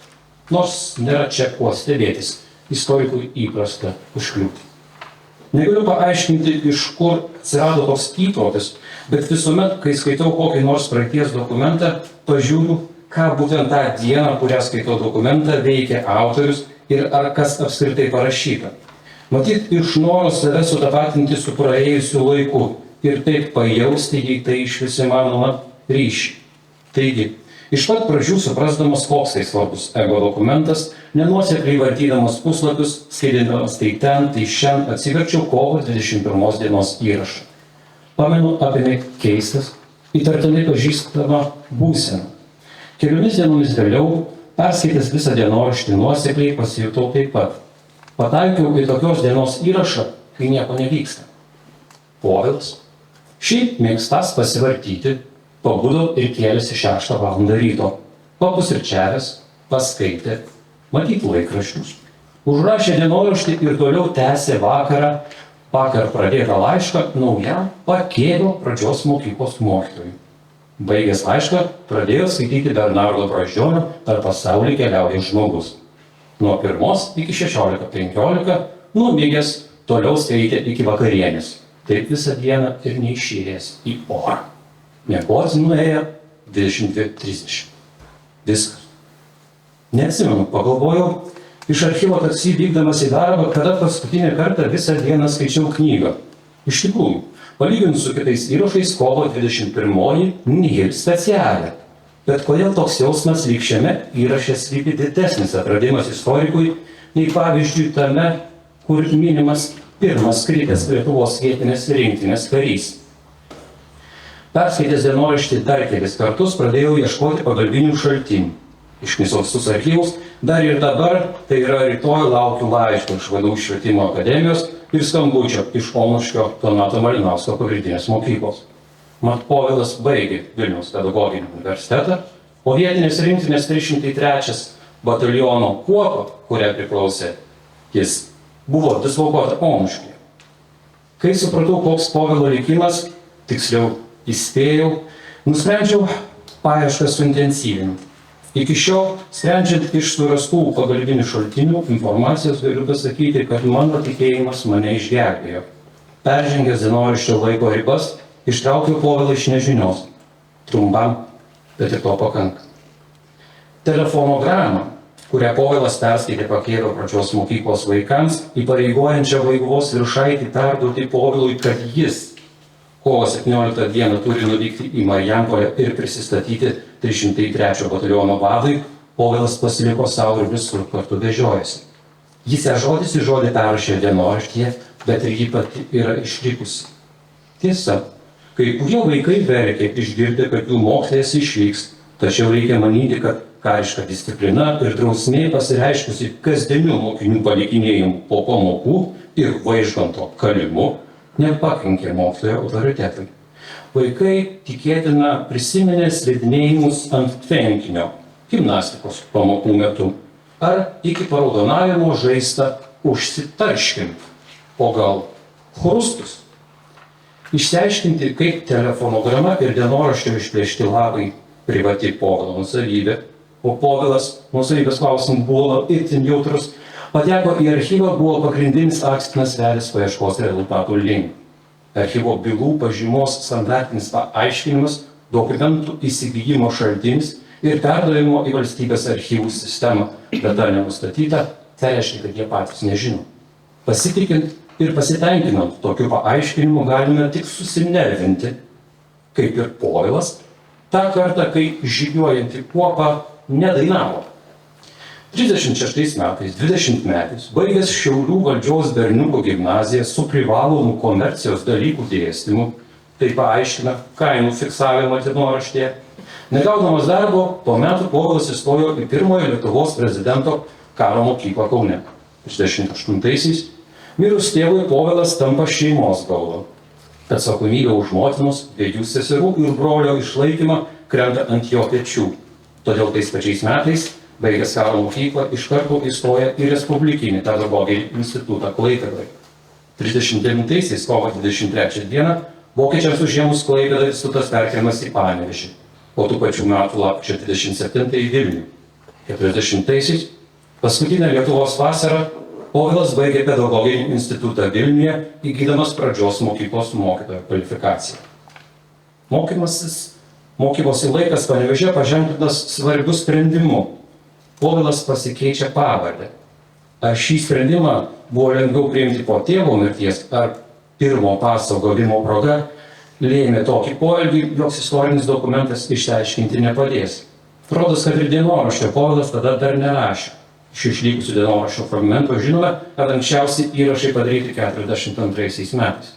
Nors nėra čia kuo stebėtis, istorikui įprasta užkliūti. Negaliu paaiškinti, iš kur atsirado toks įprotis, bet visuomet, kai skaitau kokį nors praeities dokumentą, pažiūriu, ką būtent tą dieną, kurią skaitau dokumentą, veikia autorius ir ar kas apskritai parašyta. Matyt, iš noro save sutapatinti su praėjusiu laiku ir taip pajausti, jei tai iš vis įmanoma, ryšį. Taigi, iš pat pradžių suprasdamas, koks tai svarbus ego dokumentas, nenuosekliai vartydamas puslapius, skaityddamas tai ten, tai šiandien, atsiverčiau kovo 21 dienos įrašą. Pamenu, apėmė keistas, įtartinai pažįstama būsena. Keliomis dienomis vėliau Perskaitęs visą dienoraštį nuosekliai pasijutau taip pat. Pataikiau į tokios dienos įrašą, kai nieko nevyksta. Povilas, šiaip mėgstas pasivartyti, pabudo ir kėlėsi 6 val. Ryto. Papusryčiavęs, paskaitė, matyti laikraščius. Užrašė dienoraštį ir toliau tęsė vakar pradėtą laišką naujam Pakėvio pradžios mokyklos mokytojui. Baigęs laišką, pradėjo skaityti Bernardo Brazdžionio Per pasaulį keliaujantis žmogus. Nuo 1 iki 16:15 numigęs toliau skaitė iki vakarienės. Taip visą dieną ir neišėjęs į orą. Miegoti nuėjo 22:30. Viskas. Neatsimenu, pagalvojau, iš archyvo taksi vykdamas į darbą, kada paskutinį kartą visą dieną skaičiau knygą. Iš tikrųjų, palyginus su kitais įrašais, kovo 21 nihil specialė. Bet kodėl toks jausmas lyg šiame įraše slypi didesnis atradimas istorikui, nei pavyzdžiui tame, kur minimas pirmas kritęs Lietuvos vietinės rinktinės karys. Perskaitęs dienoraštį dar kelis kartus pradėjau ieškoti pagalbinių šaltinių. Išknisos visus archyvus, dar ir dabar, tai yra rytoj laukiu laiško iš VDU švietimo akademijos ir skambučio iš Onuškio Donato Malinausko pagrindinės mokyklos. Mat Povilas baigė Vilniaus pedagoginį universitetą, o vietinės rinktinės 303 bataliono kuopa, kurią priklausė jis, buvo dislokuota Onuškyje. Kai supratau, koks Povilo likimas, tiksliau įspėjau, nusprendžiau paiešką suintensyvinti. Iki šiol, sprendžiant iš surastų pagalbinių šaltinių informacijos, galiu pasakyti, kad mano tikėjimas mane išgelbėjo. Peržengęs dienoraščio laiko ribas, ištraukiau Povilą iš nežinios. Trumpam, bet ir to pakanka. Telefonogramą, kurią Povilas perskaitė Pakėvio pradžios mokyklos vaikams, įpareigojančią Vaiguvos Viršaitį perduoti Povilui, kad jis kovo 17 dieną turi nuvykti į Marijampolę ir prisistatyti 303 bataliono vadui, Povilas pasiliko savo ir visur kartu vežiojasi. Jis ją žodis į žodį perrašė dienoraštyje, bet ir ji pati yra išlikusi. Tiesa, kai kurie vaikai verkė išgirdę, kad jų mokytojas išvyks, tačiau reikia manyti, kad kariška disciplina ir drausmė pasireiškusi kasdienių mokinių palikinėjimų po pamokų ir Vaižganto kalimu nepakenkė mokytojo autoritetui. Vaikai tikėtina prisiminė slidinėjimus ant tvenkinio gimnastikos pamokų metu ar iki paraudonavimo žaista užsitarškint, o gal chrustus. Išsiaiškinti, kaip telefonograma ir dienoraščio išplėšti lapai privati Povilo nuosavybė, o Povilas nuosavybės klausimų buvo itin jautrus, pateko į archyvą, buvo pagrindinis akstinas vedęs paieškos rezultatų link. Archyvo bylų pažymos standartinis paaiškinimas, dokumentų įsigijimo šaltinis ir perdavimo į valstybės archyvų sistemą data nenustatyta, tai reiškia, kad jie patys nežino. Pasitikint ir pasitenkinant tokiu paaiškinimu galime tik susinervinti, kaip ir Povilas, tą kartą, kai žygiuojanti kuopa nedainavo. 36 metais, 20 metais, baigęs Šiaulių valdžios berniukų gimnaziją su privalomu komercijos dalykų dėstymu, tai paaiškina kainų fiksavimą dienoraštyje. Negaudamas darbo, po metų Povilas įstojo į pirmojo Lietuvos prezidento karo mokyklą Kaune. 38-aisiais mirus tėvui Povilas tampa šeimos galva. Atsakomybė už motinos, 2 seserų ir brolio išlaikymą krenta ant jo pečių. Todėl tais pačiais metais, baigęs karo mokyklą, iš karto įstoja į Respublikinį pedagoginį institutą Klaipėdoje. 39-aisiais kovo 23 dieną vokiečiams užėmus Klaipėdą institutas perkeliamas į Panevėžį, o tų pačių metų lapkričio 27 į Vilnių. 40-aisiais, paskutinę Lietuvos vasarą, Povilas baigė pedagoginį institutą Vilniuje, įgydamas pradžios mokyklos mokytojo kvalifikaciją. Mokymosi laikas Panevėžyje paženklintas svarbiu sprendimu. Povilas pasikeičia pavardę. Ar šį sprendimą buvo lengviau priimti po tėvo mirties, ar pirmo paso gavimo proga lėmė tokį poelgį, joks istorinis dokumentas išsiaiškinti nepadės. Rodos, kad ir dienoraščio Povilas tada dar nerašė. Iš išlikusių dienoraščio fragmentų žinome, kad anksčiausiai įrašai padaryti 42 metais.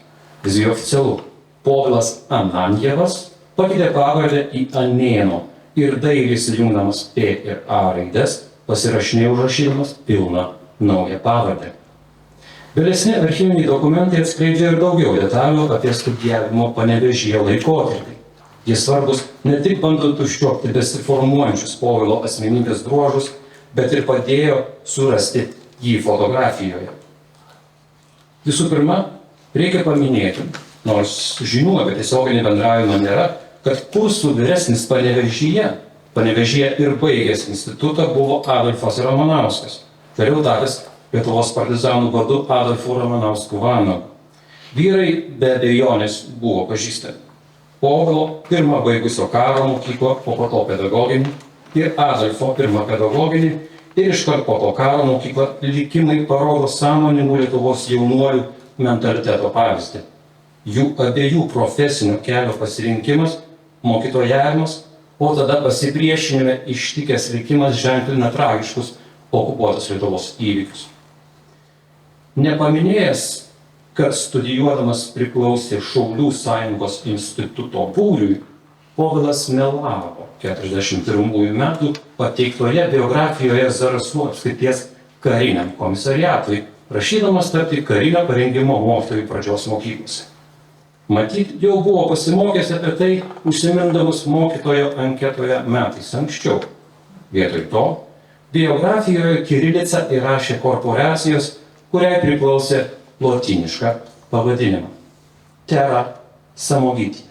Visgi oficialu, Povilas Ananjevas pakeitė pavardę į Anėno ir dailiai sujungdamas P ir A raides, pasirašinėjo užrašydamas pilną naują pavardę. Vėlesni archyviniai dokumentai atskleidžia ir daugiau detalių apie studijavimo Panevėžyje laikotarpį. Jie svarbus ne tik bandant užčiuopti besiformuojančius Povilo asmenybės bruožus, bet ir padėjo surasti jį fotografijoje. Visų pirma, reikia paminėti, nors žinių apie tiesioginį bendravimą nėra, kad kursų vyresnis Panevėžyje ir baigęs institutą buvo Adolfas Ramanauskas, vėliau tapęs Lietuvos partizanų vadu Adolfu Ramanausku Vanagu. Vyrai be abejonės buvo pažįstami. Povilo pirmą baigusio karo mokyklą, o po to pedagoginį, ir Adolfo pirmą pedagoginį, ir iškart po to karo mokyklą likimai parodo sąmoningų Lietuvos jaunuolių mentaliteto pavyzdį. Jų abiejų profesinio kelio pasirinkimas, mokytojavimas, o tada pasipriešinime ištikęs likimas ženklina tragiškus okupuotos Lietuvos įvykius. Nepaminėjęs, kad studijuodamas priklausė Šaulių sąjungos instituto būriui, Povilas melavo 41 metų pateiktoje biografijoje Zarasų apskrities kariniam komisariatui, prašydamas tapti karinio parengimo mokytojų pradžios mokyklose. Matyt, jau buvo pasimokęs apie tai, užsimindamas mokytojo anketoje metais anksčiau. Vietoj to, biografijoje kirilica įrašė korporacijos, kuriai priklausė lotynišką pavadinimą – Terra Samogitia.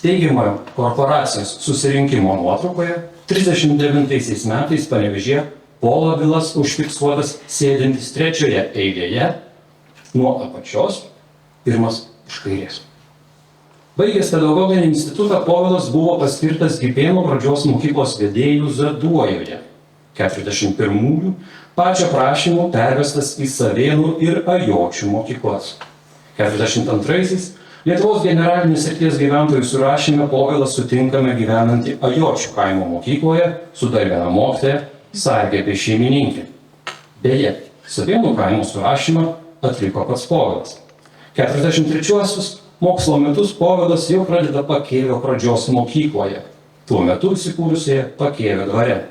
Teigiamojo korporacijos susirinkimo nuotraukoje 39 metais Panevėžyje Povilas užfiksuotas sėdintis trečioje eilėje nuo apačios, pirmas iš kairės. Baigęs pedagoginį institutą, Povilas buvo paskirtas Gipėnų pradžios mokyklos vedėjų Zaduojoje. 41-ųjų pačio prašymu pervestas į Savėnų ir Ajočių mokyklas. 42-aisiais Lietuvos generalinės srities gyventojų surašyme Povilą sutinkame gyvenantį Ajočių kaimo mokykloje su dar viena mokytoja, sargėpė šeimininkė. Beje, Savėnų kaimo surašymą atliko pats Povilas. 43-uosius mokslo metus Povilas jau pradeda Pakėvio pradžios mokykloje, tuo metu įsikūrusioje Pakėvio dvare.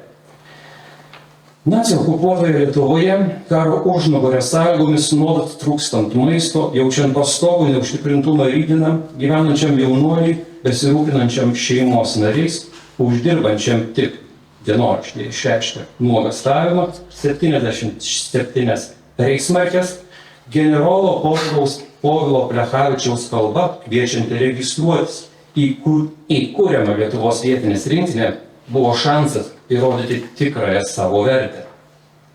Nacių okupuotoje Lietuvoje karo užnugario sąlygomis nuolat trūkstant maisto, jaučiant pastovų neužtikrintumą rytdieną, gyvenančiam jaunuoliui, besirūpinančiam šeimos nariais, uždirbančiam tik dienoraštyje išreiškia nuogastavimą, 77 reichsmarkes, generolo Povilo Plechavičiaus kalba, kviečianti registruotis į kuriamą Lietuvos vietinės rinktinę, buvo šansas įrodyti tikrąją savo vertę.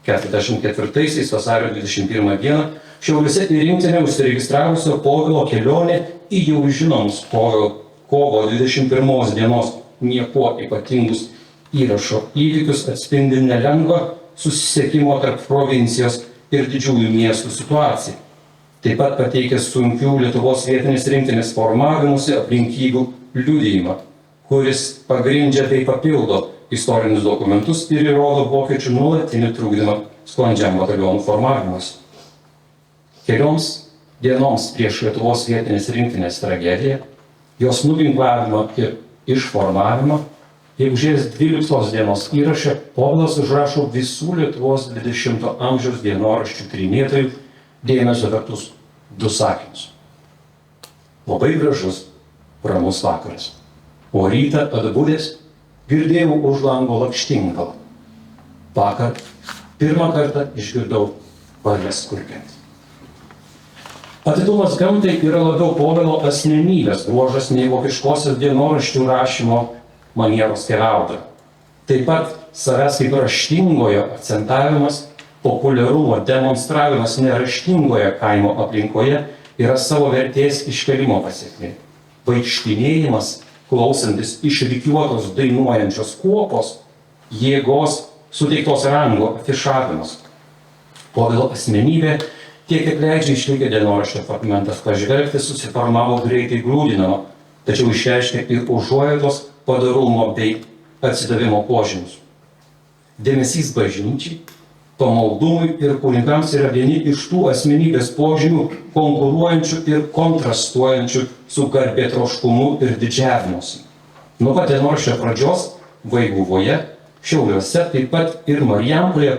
44-aisiais vasario 21 dieną Šiauliuose į rinktinę užsiregistravusio Povilo kelionė į jau žinomus kovo 21 dienos niekuo ypatingus įrašo įvykius atspindi nelengvą susisiekimo tarp provincijos ir didžiųjų miestų situaciją. Taip pat pateikęs sunkių Lietuvos vietinės rinktinės formavimusi aplinkybių liudijimą, kuris pagrindžia bei papildo istorinius dokumentus ir įrodo vokiečių nuolatinį trukdymą sklandžiam batalionų formavimuose. Kelioms dienoms prieš Lietuvos vietinės rinktinės tragediją, jos nuginklavimą ir išformavimą, gegužės 12 dienos įraše Povilas užrašo visų Lietuvos 20 amžiaus dienoraščių tyrinėtojų dėmesio vertus 2 sakinius. Labai gražus, ramus vakaras. O rytą atbudęs girdėjau už lango lakštingalą. Vakar pirmą kartą išgirdau varlės kurkiant. Atidumas gamtai yra labiau Povilo asmenybės bruožas nei vokiškosios dienoraščių rašymo manieros keliauda. Taip pat savęs kaip raštingojo akcentavimas, populiarumo demonstravimas neraštingoje kaimo aplinkoje yra savo vertės iškelimo pasekmė. Vaikštinėjimas, klausantis išrikiuotos dainuojančios kuopos, jėgos suteiktos rango afišavimas. Povilo asmenybė, tiek kiek leidžia išlikę dienoraščio fragmentas pažvelgti, susiformavo greitai grūdinama, tačiau išreiškia ir užuojautos, padarumo bei atsidavimo požymius. Dėmesys bažnyčiai, pamaldumui ir kunigams yra vieni iš tų asmenybės požymių konkuruojančių ir kontrastuojančių su garbėtroškumu ir didžiavimuose. Nuo pat dienoraščio pradžios Vaiguvoje, Šiauliuose, taip pat ir Marijampolėje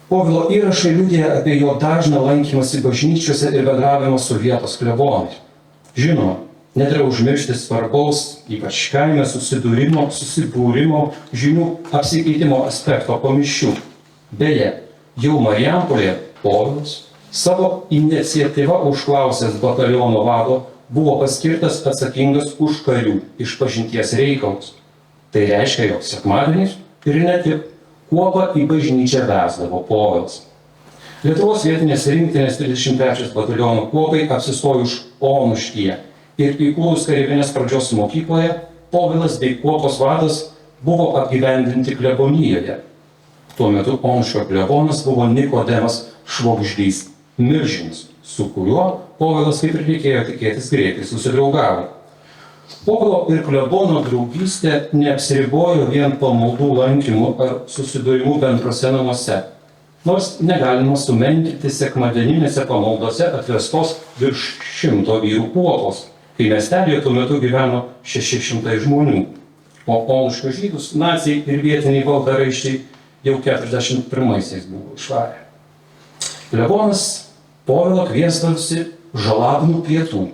Povilo įrašai liudija apie jo dažną lankymąsi bažnyčiose ir bendravimą su vietos klebonais. Žinoma, nedera užmiršti svarbaus, ypač kaime susidūrimo, susibūrimo, žinių apsikeitimo aspekto po mišių. Beje, jau Marijampolėje Povilas savo iniciatyvą užklausęs bataliono vado buvo paskirtas atsakingas už karių išpažinties reikalus. Tai reiškia, jog sekmadieniais ir ne tik kuopą į bažnyčią vesdavo Povilas. Lietuvos vietinės rinktinės 33 bataliono kuopai apsistojo už Onuškyje ir įkūrus kareivinės pradžios mokykloje Povilas bei kuopos vadas buvo apgyvendinti klebonijoje. Tuo metu Onuškio klebonas buvo Nikodemas Švogždys Milžinis, su kuriuo Povilas, kaip ir reikėjo tikėtis, greitai susidraugavo. Povilo ir klebono draugystė neapsiribojo vien pamaldų lankymų ar susidūrimų bendruose namuose, nors negalima sumenkinti sekmadieninėse pamaldose atvestos virš 100 vyrų kuopos, kai miestelėje tuo metu gyveno 600 žmonių, o Onuškio žydus naciai ir vietiniai valdaraiščiai jau 41-aisiais buvo išvarę. Klebonas Povilą kviesdavosi žalabnų pietų,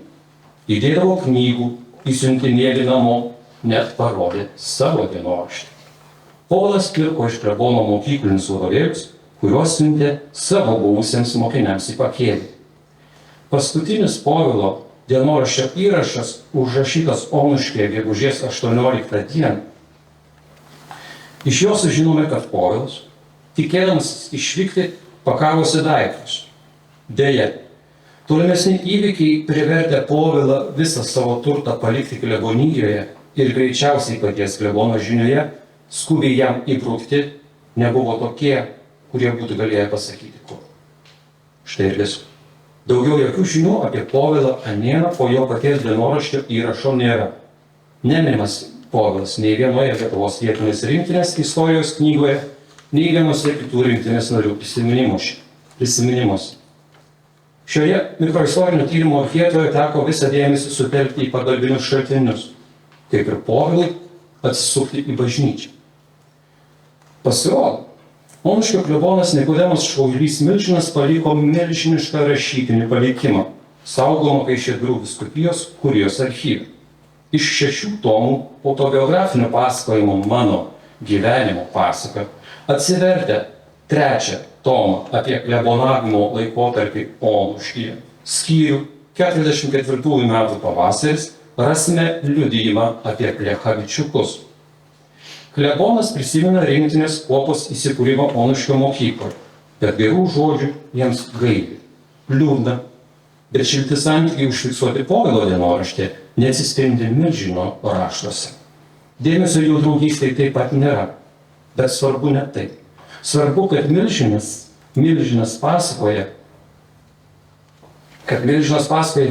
įdėdavo knygų, įsiuntinėlį namo, net parodė savo dienoraštį. Povilas pirko iš klebono mokyklinius vadovėlius, kuriuos siuntė savo buvusiems mokiniams į pakėlį. Paskutinis Povilo dienoraščio įrašas užrašytas Onuškyje gegužės 18 dieną. Iš jo sužinome, kad Povilas, tikėdamas išvykti, pakavosi daiktus. Deja, tolimesni įvykiai privertė Povilą visą savo turtą palikti klebonijoje ir greičiausiai paties klebono žinioje skubiai jam įbrukti nebuvo tokie, kurie būtų galėję pasakyti kur. Štai ir viskas. Daugiau jokių žinių apie Povilą Anėną po jo paties dienoraščio įrašo nėra. Neminimas Povilas nei vienoje Lietuvos vietinės rinktinės istorijos knygoje, nei vienose kitų rinktinės narių prisiminimuose. Šioje mikroistorinio tyrimo vietoje teko visą dėmesį sutelkti į pagalbinius šaltinius, kaip ir Povilui atsisukti į bažnyčią. Pasirodo, Onuškio klebonas Nikodemas Švogždys Milžinas paliko milžinišką rašytinį palikimą, saugomą Kaišiadorių vyskupijos kurijos archyve. Iš 6 tomų autobiografinio pasakojimo Mano gyvenimo pasaka atsivertę 3 tomą apie klebonavimo laikotarpį Onuškyje, skyrių 44 metų pavasaris, rasime liudijimą apie Plechavičiukus. Klebonas prisimena rinktinės kuopos įsikūrimą Onuškio mokykloje, bet gerų žodžių jiems gaili, liūdna, bet šilti santykiai užfiksuoti Povilo dienoraštė neatsispindi Milžino raštuose. Dėmesio jų draugystei taip pat nėra, bet svarbu ne tai. Svarbu, kad Milžinas pasakoja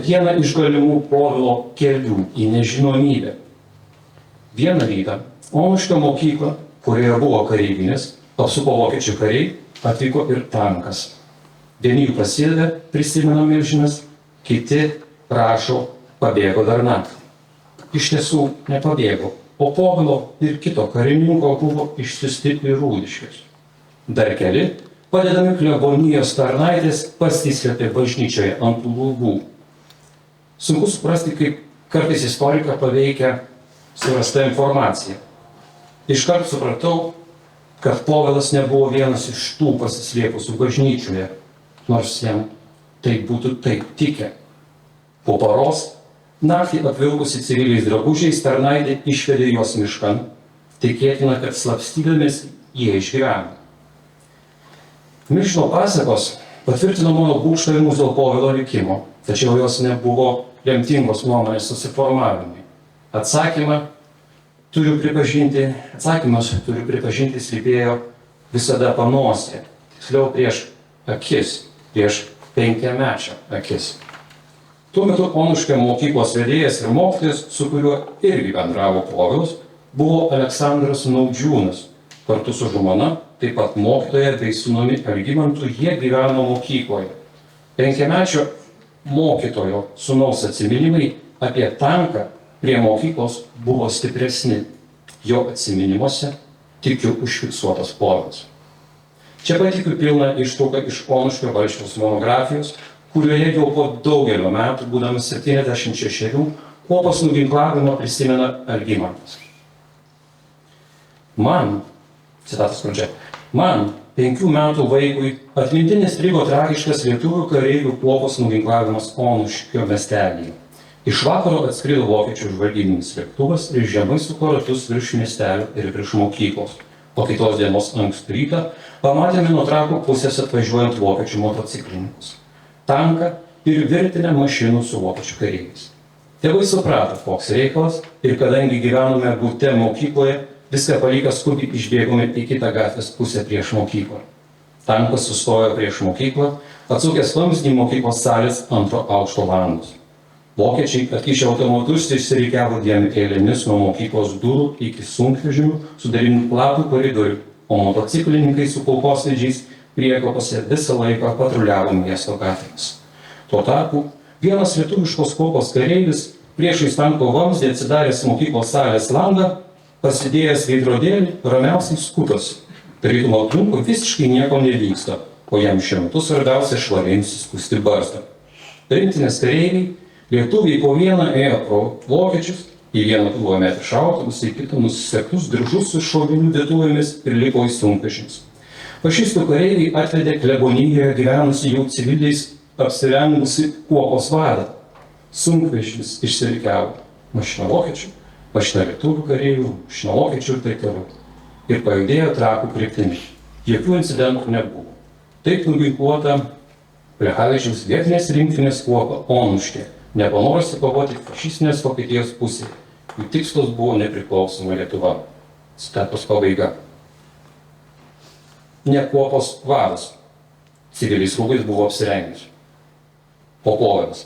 vieną iš galimų Povilo kelių į nežinomybę. Vieną rytą Onuškio mokyklą, kurioje buvo kareivinės, apsupo vokiečių kariai, atvyko ir tankas. Vieni jų pasidavė, prisimena Milžinas, kiti rašo, pabėgo dar naktį. Iš tiesų nepabėgo, o Povilo ir kito karininko buvo išsiųsti į Rūdiškes. Dar keli, padedami klebonijos tarnaitės, pasislėpė bažnyčioje ant lubų. Sunku suprasti, kaip kartais istoriką paveikia surasta informacija. Iškart supratau, kad Povilas nebuvo vienas iš tų pasislėpusių bažnyčioje, nors jam tai būtų taip tikę. Po paros, naktį apvilkusi civiliais drabužiais, tarnaitė išvedė juos miškan, tikėtina, kad slapstydamis jie išgyveno. Milžino pasakos patvirtino mano būgštavimus dėl Povilo likimo, tačiau jos nebuvo lemtingos nuomonės susiformavimai. Atsakymas turiu pripažinti slypėjo visada panosė, tiksliau prieš akis, prieš 5-mečio akis. Tuo metu Onuškio mokyklos vedėjas ir mokytojas, su kuriuo irgi bendravo Povilas, buvo Aleksandras Naudžiūnas, kartu su žmona, taip pat mokytoja bei sūnumi Algimantu, jie gyveno mokykloje. 5-mečio mokytojo sūnaus atsiminimai apie tanką prie mokyklos buvo stipresni. Jo atsiminimuose tikiu užfiksuotas povilas. Čia patikiu pilną ištrauką iš Onuškio Valsčiaus monografijos, kurioje jau po daugelio metų, būdamas 76, kuopos nuginklavimo prisimena Algimantas. Citatos pradžia, man, 5 metų vaikui, atmintinis strigo tragiškas lietuvių kareivių kuopos nuginklavimas Onuškio miestelyje. Iš vakaro atskrido vokiečių žvalgybinis lėktuvas ir žemai suko ratus virš miestelio ir virš mokyklos. Po kitos dienos ankstų rytą pamatėme nuo Trakų pusės atvažiuojant vokiečių motociklininkus, tanką ir virtinę mašinų su vokiečių kareiviais. Tėvai suprato, koks reikalas, ir kadangi gyvenome bute mokykloje, viską palikę skubiai išbėgome į kitą gatvės pusę prieš mokyklą. Tankas sustojo prieš mokyklą, atsukęs vamzdį mokyklos salės 2 aukšto langus. Vokiečiai atkišę automatus išsirikiavo 2 eilėmis nuo mokyklos durų iki sunkvežimių, sudarydami platų koridorių, o motociklininkai su kulkosvaidžiais priekopose visą laiką patruliavo miesto gatvėmis. Tuo tarpu vienas lietuviškos kuopos kareivis priešais tanko vamzdį atsidaręs mokyklos salės langą, pasidėjęs veidrodėlį, ramiausiai skutosi. Tarytum aplinkui visiškai nieko nevyksta, o jam šiuo metu svarbiausia švariai nusiskusti barzdą. Rinktinės kareiviai, lietuviai po vieną ėjo pro vokiečius, į vieną buvo metę šautuvus, į kitą nusisektus diržus su šovinių dėtuvėmis ir lipo į sunkvežimis. Fašistų kareiviai atvedė klebonijoje gyvenusi jau civiliais apsirengusi kuopos vadą. Sunkvežimis išsirikiavo. Mašina vokiečių, mašina lietuvių kareivių, mašina vokiečių ir taip toliau. Ir pajudėjo Trakų kryptimi. Jokių incidentų nebuvo. Taip nuginkluota Plechavičiaus vietinės rinktinės kuopa Onuškė, nepanorusi kovoti fašistinės Vokietijos pusėje. Jų tikslas buvo nepriklausoma Lietuva. Citatos pabaiga. Ne kuopos vadas civiliais rūbais buvo apsirengęs, o povilas,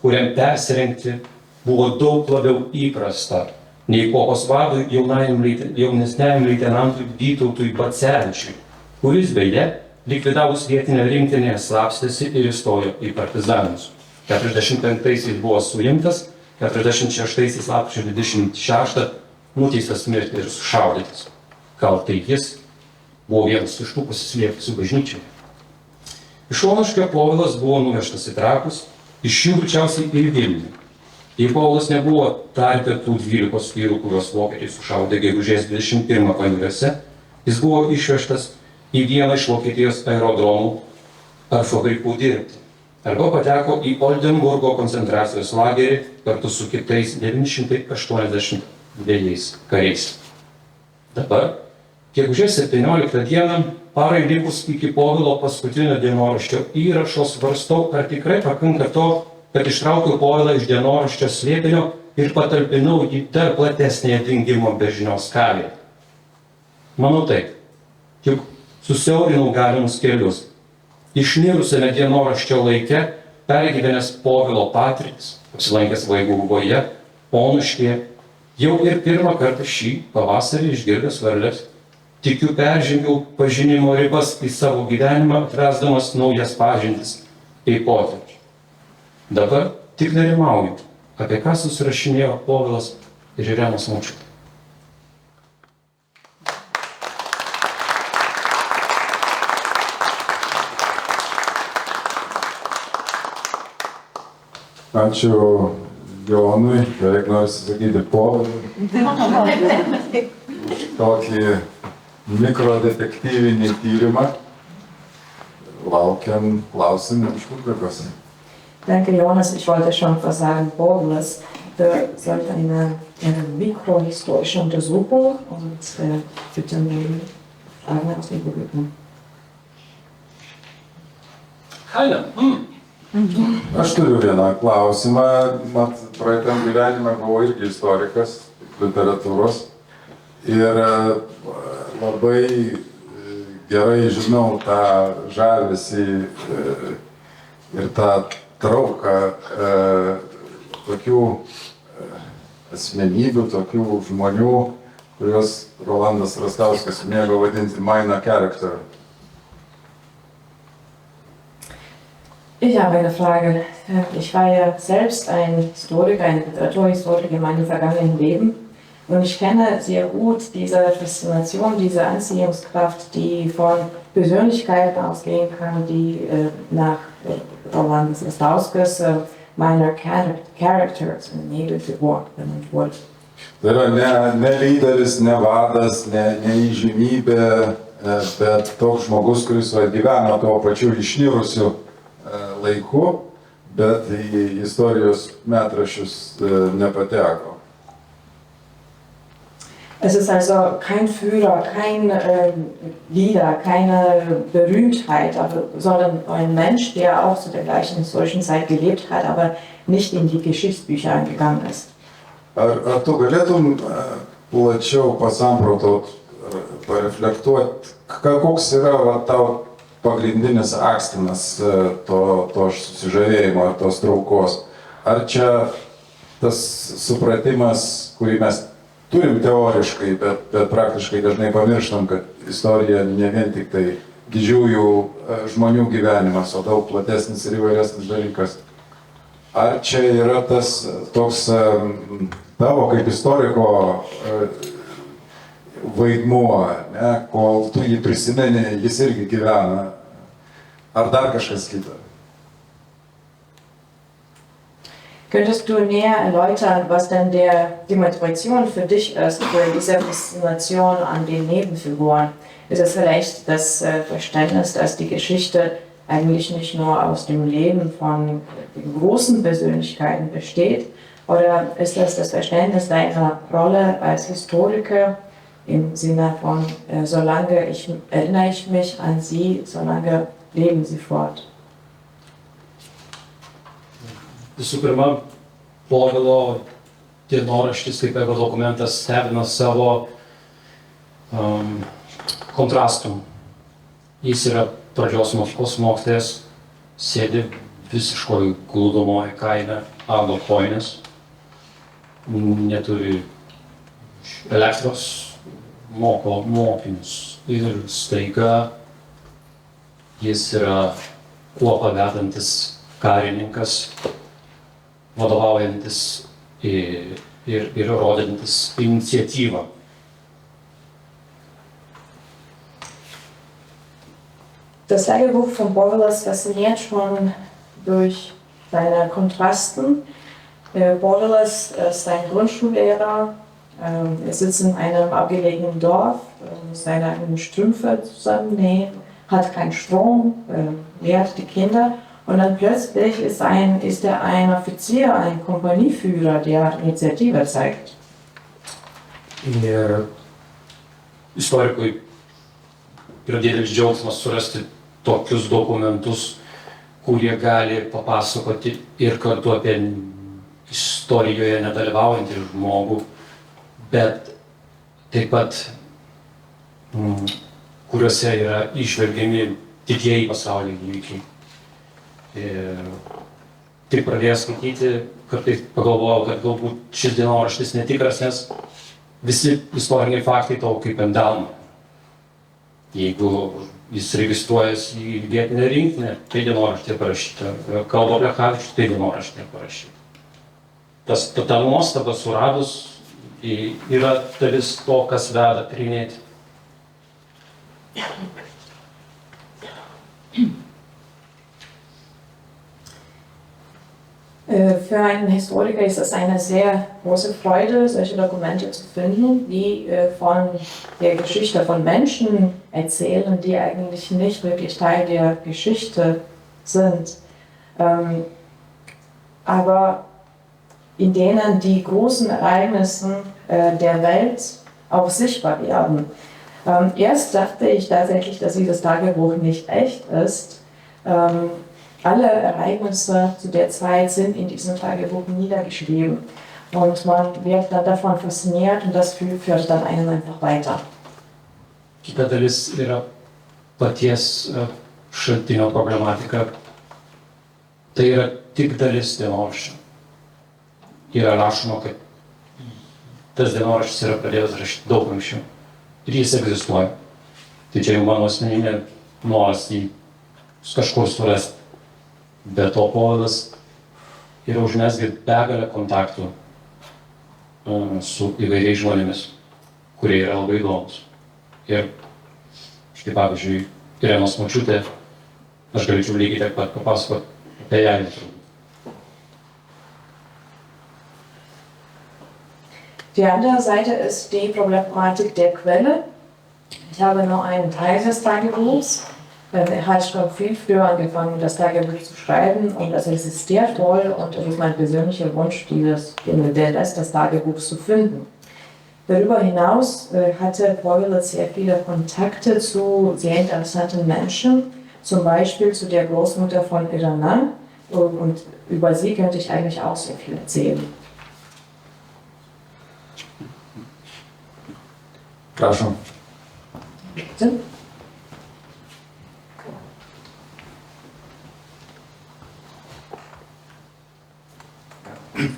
kuriam persirengti buvo daug labiau įprasta nei kuopos vadui jaunesniajam leitenantui Vytautui Bacevičiui, kuris beje, likvidavus vietinę rinktinę, slapstėsi ir įstojo į partizanus. 45-aisiais buvo suimtas, 46-aisiais lapkričio 26 nuteistas mirti ir sušaudytas. Kaltai jis buvo vienas iš tų pasislėpusių bažnyčioje. Iš Onuškio povilas buvo nuvežtas į Trakus, iš jų greičiausiai ir Vilnių. Jei povilas nebuvo tarpe tų 12 vyrų, kuriuos vokiečiai sušaudė gegužės 21 Paneriuose, jis buvo išvežtas į vieną iš Vokietijos aerodromų ar fabrikų dirbti, arba pateko į Oldenburgo koncentracijos lagerį kartu su kitais 982 kariais. Dabar, gegužės 17 dieną, parai likus iki povilo paskutinio dienoraščio įrašo, svarstau, ar tikrai pakanka to, kad ištraukiau povilą iš dienoraščio slėpinio ir patalpinau į dar platesnėje dingimo be žinios skalėje. Manau taip, juk susiaurinau galimus kelius. Išnirusiame dienoraščio laike, pergyvenęs povilo patirtis, apsilankęs Vaigaugoje, Onuškyje, jau ir pirmą kartą šį pavasarį išgirdęs varles, tikiu peržengiau pažinimo ribas į savo gyvenimą, atrasdamas naujas pažintis bei potyrius. Dabar tik nerimauju, apie ką susirašinėjo povilas ir Irenos močiutė. Ačiū Jonui, beveik noriu sakyti povilui, už tokį mikrodetektyvinį tyrimą. Laukiam klausimų iš publikos. Danke, Jonas. Ich wollte schon was sagen. Povilas sollte eine mikrohistorische Untersuchung und bitte nur Fragen aus dem Publikum. Keine. Aš turiu vieną klausimą. Mat, praeitam gyvenime buvau irgi istorikas literatūros ir labai gerai žinau tą žavesį ir tą trauką tokių asmenybių, tokių žmonių, kuriuos Rolandas Rastauskas mėgo vadinti minor character. Ich habe eine Frage. Ich war ja selbst ein Historiker, ein Literaturhistoriker in meinem vergangenen Leben. Und ich kenne sehr gut diese Faszination, diese Anziehungskraft, die von Persönlichkeiten ausgehen kann, die nach Rolandas Rastauskas minor characters in Nebenfigur benannt wurden. Tai yra ne lyderis, ne vadas, ne įžymybė, bet toks žmogus, kuris gyveno tuo pačiu išnyrusiu laiku, bet į istorijos metraščius nepateko. Es ist also kein Führer, kein Leader, keine Berühmtheit, sondern ein Mensch, der auch zu der gleichen historischen Zeit gelebt hat, aber nicht in die Geschichtsbücher eingegangen ist. Ar tu galėtum plačiau pasamprotot, pareflektuoti, koks yra tau pagrindinis akstinas to susižavėjimo ar tos traukos? Ar čia tas supratimas, kurį mes turim teoriškai, bet praktiškai dažnai pamirštam, kad istorija ne vien tik tai didžiųjų žmonių gyvenimas, o daug platesnis ir įvairesnis dalykas. Ar čia yra tas toks tavo kaip istoriko vaidmuo, ne, kol tu jį prisimeni, jis irgi gyvena, ar dar kažkas kita? Könntest du näher erläutern, was denn die Motivation für dich ist, für diese Faszination an den Nebenfiguren? Ist es vielleicht das Verständnis, dass die Geschichte eigentlich nicht nur aus dem Leben von den großen Persönlichkeiten besteht? Oder ist das Verständnis deiner Rolle als Historiker im Sinne von, erinnere ich mich an sie, solange leben sie fort? Visų pirma, Povilo dienoraštis kaip ego dokumentas stebina savo kontrastų. Jis yra pradžios mokyklos mokytojas, sėdi visiškoj glūdomoje kaime, ado kojines, neturi elektros, moko mokinius ir staiga jis yra kuopą vedantis karininkas, vadovaujantis ir rodantis iniciatyvą. Das Tagebuch von Borelas fasziniert schon durch seine Kontrasten. Borelas ist ein Grundschullehrer. Er sitzt in einem abgelegenen Dorf, muss seine eigenen Strümpfe zusammennähen, hat keinen Strom, lehrt die Kinder. Und dann plötzlich ist er ein Offizier, ein Kompanieführer, der Initiative zeigt. Ir istorikui yra didelis džiaugsmas surasti tokius dokumentus, kurie gali papasakoti ir kartu apie istorijoje nedalyvaujantį žmogų, bet taip pat kuriuose yra išvelgiami didieji pasaulio įvykiai. Tik pradėjęs skaityti, kartais pagalvojau, kad galbūt šis dienoraštis netikras, nes visi istoriniai faktai tau kaip ant delno. Jeigu jis registruojas į vietinę rinktinę, tai dienoraštė parašyta. Kalba Plechavičius, tai dienoraštė parašyta. Ta nuostaba suradus yra dalis to, kas veda tyrinėti. Für einen Historiker ist es eine sehr große Freude, solche Dokumente zu finden, die von der Geschichte von Menschen erzählen, die eigentlich nicht wirklich Teil der Geschichte sind, aber in denen die großen Ereignisse der Welt auch sichtbar werden. Erst dachte ich tatsächlich, dass dieses Tagebuch nicht echt ist. Alle Ereignisse zu der Zeit sind in diesem Tagebuch niedergeschrieben. Und man wird dann davon fasziniert und das führt dann einen einfach weiter. Kita dalis yra paties šaltinio problematika. Tai yra tik dalis dienoraščio. Yra rašoma, kad tas dienoraštis yra pradėtas rašyti daug anksčiau. Ir jis egzistuoja. Tai čia jau mano asmeninė noras jį kažkur surasti. Be to Povilas yra užmezgęs begalę kontaktų su įvairiais žmonėmis, kurie yra labai įdomus. Ir štai pavyzdžiui, Irenos močiutė, aš galėčiau lygiai tiek pat papasakoti apie ją. Die andere Seite ist die Problematik der Quelle. Ich habe nur einen Teil des Tagebuchs. Er hat schon viel früher angefangen, das Tagebuch zu schreiben und das existiert voll und es ist mein persönlicher Wunsch, den Rest des Tagebuchs zu finden. Darüber hinaus hatte Povilas sehr viele Kontakte zu sehr interessanten Menschen, zum Beispiel zu der Großmutter von Irena, und über sie könnte ich eigentlich auch sehr viel erzählen. Proszę. Bitte?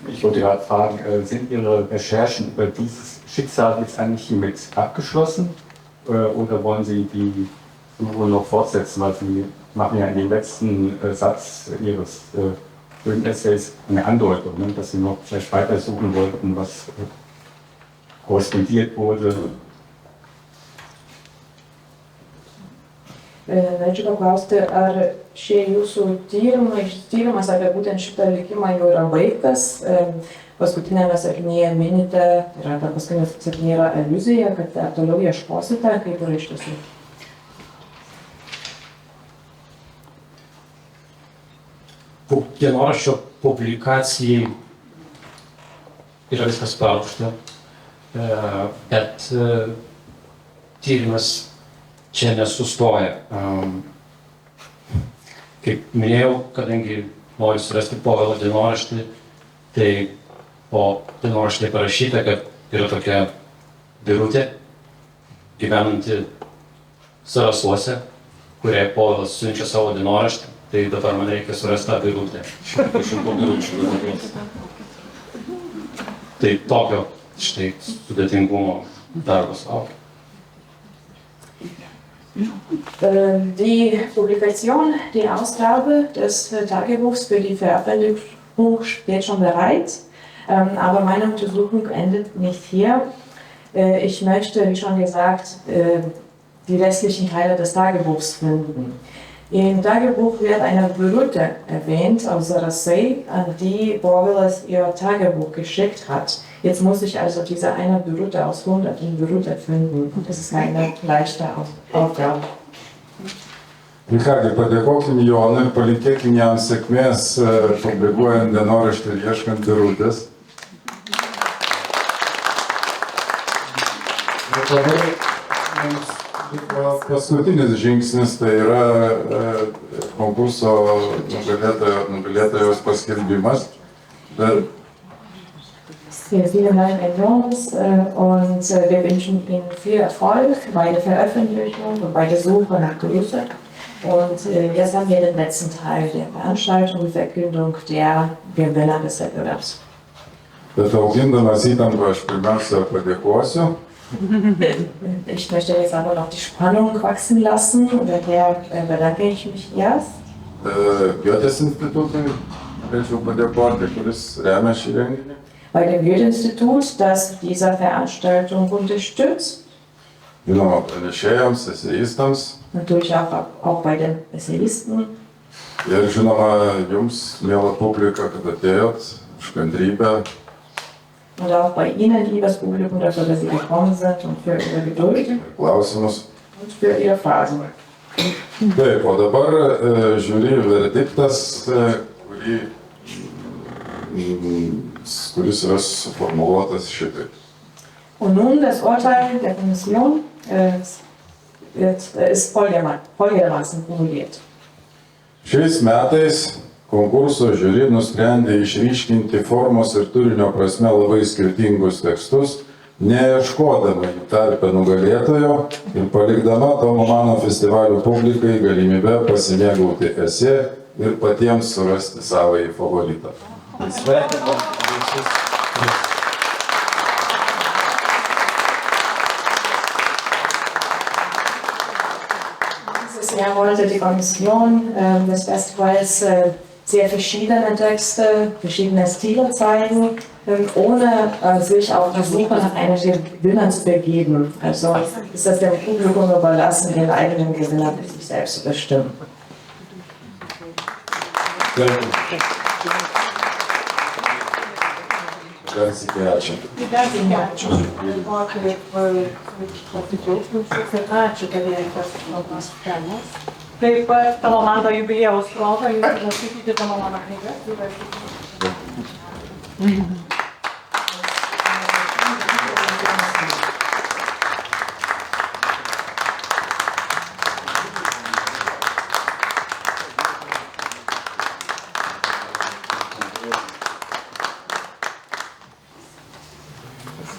Ich wollte gerade fragen, sind Ihre Recherchen über dieses Schicksal jetzt eigentlich hiermit abgeschlossen oder wollen Sie die Suche noch fortsetzen? Weil Sie machen ja in dem letzten Satz Ihres schönen Essays eine Andeutung, ne? Dass Sie noch vielleicht weitersuchen wollten, was korrespondiert wurde. Norėčiau paklausti, ar šie jūsų tyrimas apie būtent šitą likimą jau yra baigtas? Paskutinėme sakinyje minite, ir apie paskutinė sakinyje yra aliuzija, kad toliau ieškosite, kaip yra iš tiesų. Po dienoraščio publikacijai yra viskas paruošta, bet tyrimas čia nesustoja. Kaip minėjau, kadangi noriu surasti Povilo dienoraštį, tai po dienoraštį parašyta, kad yra tokia birutė, gyvenanti Sarasuose, kuriai Povilas siunčia savo dienoraštį, tai dabar man reikia surasti tą birutę. Šimtų biručių. Tai tokio štai sudėtingumo darbas laukia. Die Publikation, die Ausgabe des Tagebuchs für die Veröffentlichung steht schon bereit, aber meine Untersuchung endet nicht hier. Ich möchte, wie schon gesagt, die restlichen Teile des Tagebuchs finden. Im Tagebuch wird eine Birute erwähnt aus Sarasei, an die Povilas ihr Tagebuch geschickt hat. Jetzt muss ich also diese eine Birute aus hunderten Birute finden. Das ist keine leichte Aufgabe. Ir kągi, padėkokim Jonui ir palinkėkim jam sėkmės publikuojant dienoraštį ir ieškant birutės. Ir dabar paskutinis žingsnis, tai yra konkurso nugalėtojos paskelbimas. Vielen Dank an Jonas und wir wünschen Ihnen viel Erfolg bei der Veröffentlichung und bei der Suche nach Größe. Und jetzt haben wir den letzten Teil der Veranstaltung, die Verkündung der Gewinner des Wettbewerbs. Bet augindamas įtampą aš pirmiausia padėkosiu. Ich möchte jetzt aber noch die Spannung wachsen lassen und daher bedanke ich mich erst. Goethes institutui norėčiau padėkoti, kuris remia šį renginį. Bei dem Goethe-Institut, das diese Veranstaltung unterstützt. Žinoma, pranešėjams, eseistams. Natürlich auch bei den Essayisten. Ir žinoma, jums, miela publika, kad atėjot, už kantrybę. Und auch bei Ihnen, liebes Publikum, dafür, dass Sie gekommen sind und für Ihre Geduld. Klausimus. Und für Ihre Fragen. Taip, o dabar žiūri verdiktas, kuris yra suformuluotas šitaip. Und nun das Urteil der Kommission ist folgendermaßen formuliert. Šiais metais konkurso žiūri nusprendė išryškinti formos ir turinio prasme labai skirtingus tekstus, neieškodama jų tarpe nugalėtojo ir palikdama Tomo Mano festivalio publikai galimybę pasimėgauti esė ir patiems surasti savąjį favoritą. letzten Jahr wollte die Kommission des Festivals sehr verschiedene Texte, verschiedene Stile zeigen, ohne sich auf die Suche nach einem Gewinner zu begeben. Also ist das dem Publikum überlassen, den eigenen Gewinner für sich selbst zu bestimmen. Grazie. Taip pat Rolando jubiliejaus proga jūs paskaityti tą mano knygą.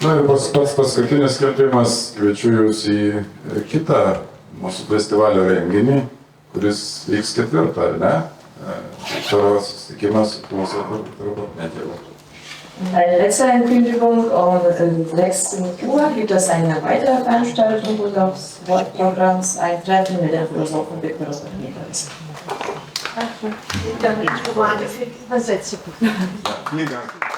Na ir pats paskutinis skelbimas, kviečiu jūs į kitą mūsų festivalio renginį, kuris vyks 4, ar ne? Tavo susitikimas su mūsų medžiagu. Eine letzte Ankündigung, um 16 Uhr gibt es eine weitere Veranstaltung unseres Wortprogramms, ein Treffen mit der Philosophin Viktor Niederlande. Vielen Dank.